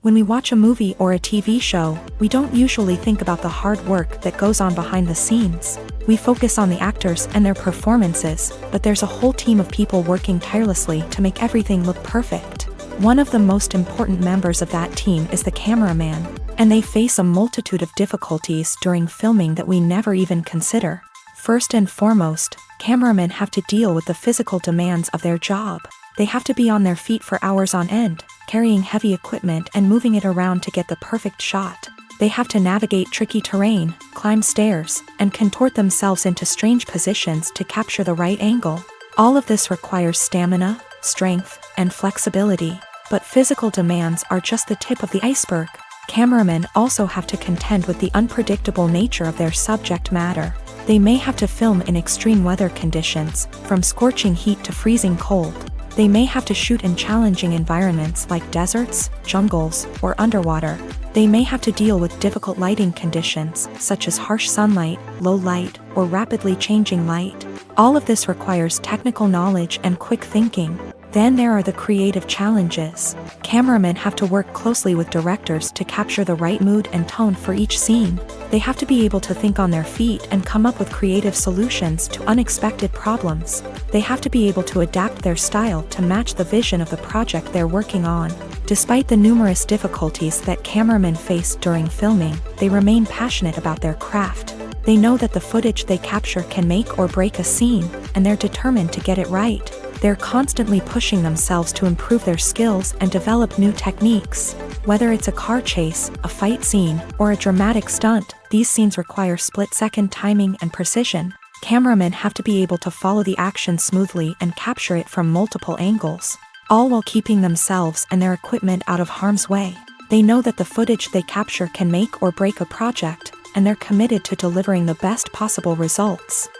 When we watch a movie or a TV show, we don't usually think about the hard work that goes on behind the scenes. We focus on the actors and their performances, but there's a whole team of people working tirelessly to make everything look perfect. One of the most important members of that team is the cameraman, and they face a multitude of difficulties during filming that we never even consider. First and foremost, cameramen have to deal with the physical demands of their job. They have to be on their feet for hours on end, carrying heavy equipment and moving it around to get the perfect shot. They have to navigate tricky terrain, climb stairs, and contort themselves into strange positions to capture the right angle. All of this requires stamina, strength, and flexibility. But physical demands are just the tip of the iceberg. Cameramen also have to contend with the unpredictable nature of their subject matter. They may have to film in extreme weather conditions, from scorching heat to freezing cold. They may have to shoot in challenging environments like deserts, jungles, or underwater. They may have to deal with difficult lighting conditions, such as harsh sunlight, low light, or rapidly changing light. All of this requires technical knowledge and quick thinking. Then there are the creative challenges. Cameramen have to work closely with directors to capture the right mood and tone for each scene. They have to be able to think on their feet and come up with creative solutions to unexpected problems. They have to be able to adapt their style to match the vision of the project they're working on. Despite the numerous difficulties that cameramen face during filming, they remain passionate about their craft. They know that the footage they capture can make or break a scene, and they're determined to get it right. They're constantly pushing themselves to improve their skills and develop new techniques. Whether it's a car chase, a fight scene, or a dramatic stunt, these scenes require split-second timing and precision. Cameramen have to be able to follow the action smoothly and capture it from multiple angles, all while keeping themselves and their equipment out of harm's way. They know that the footage they capture can make or break a project, and they're committed to delivering the best possible results.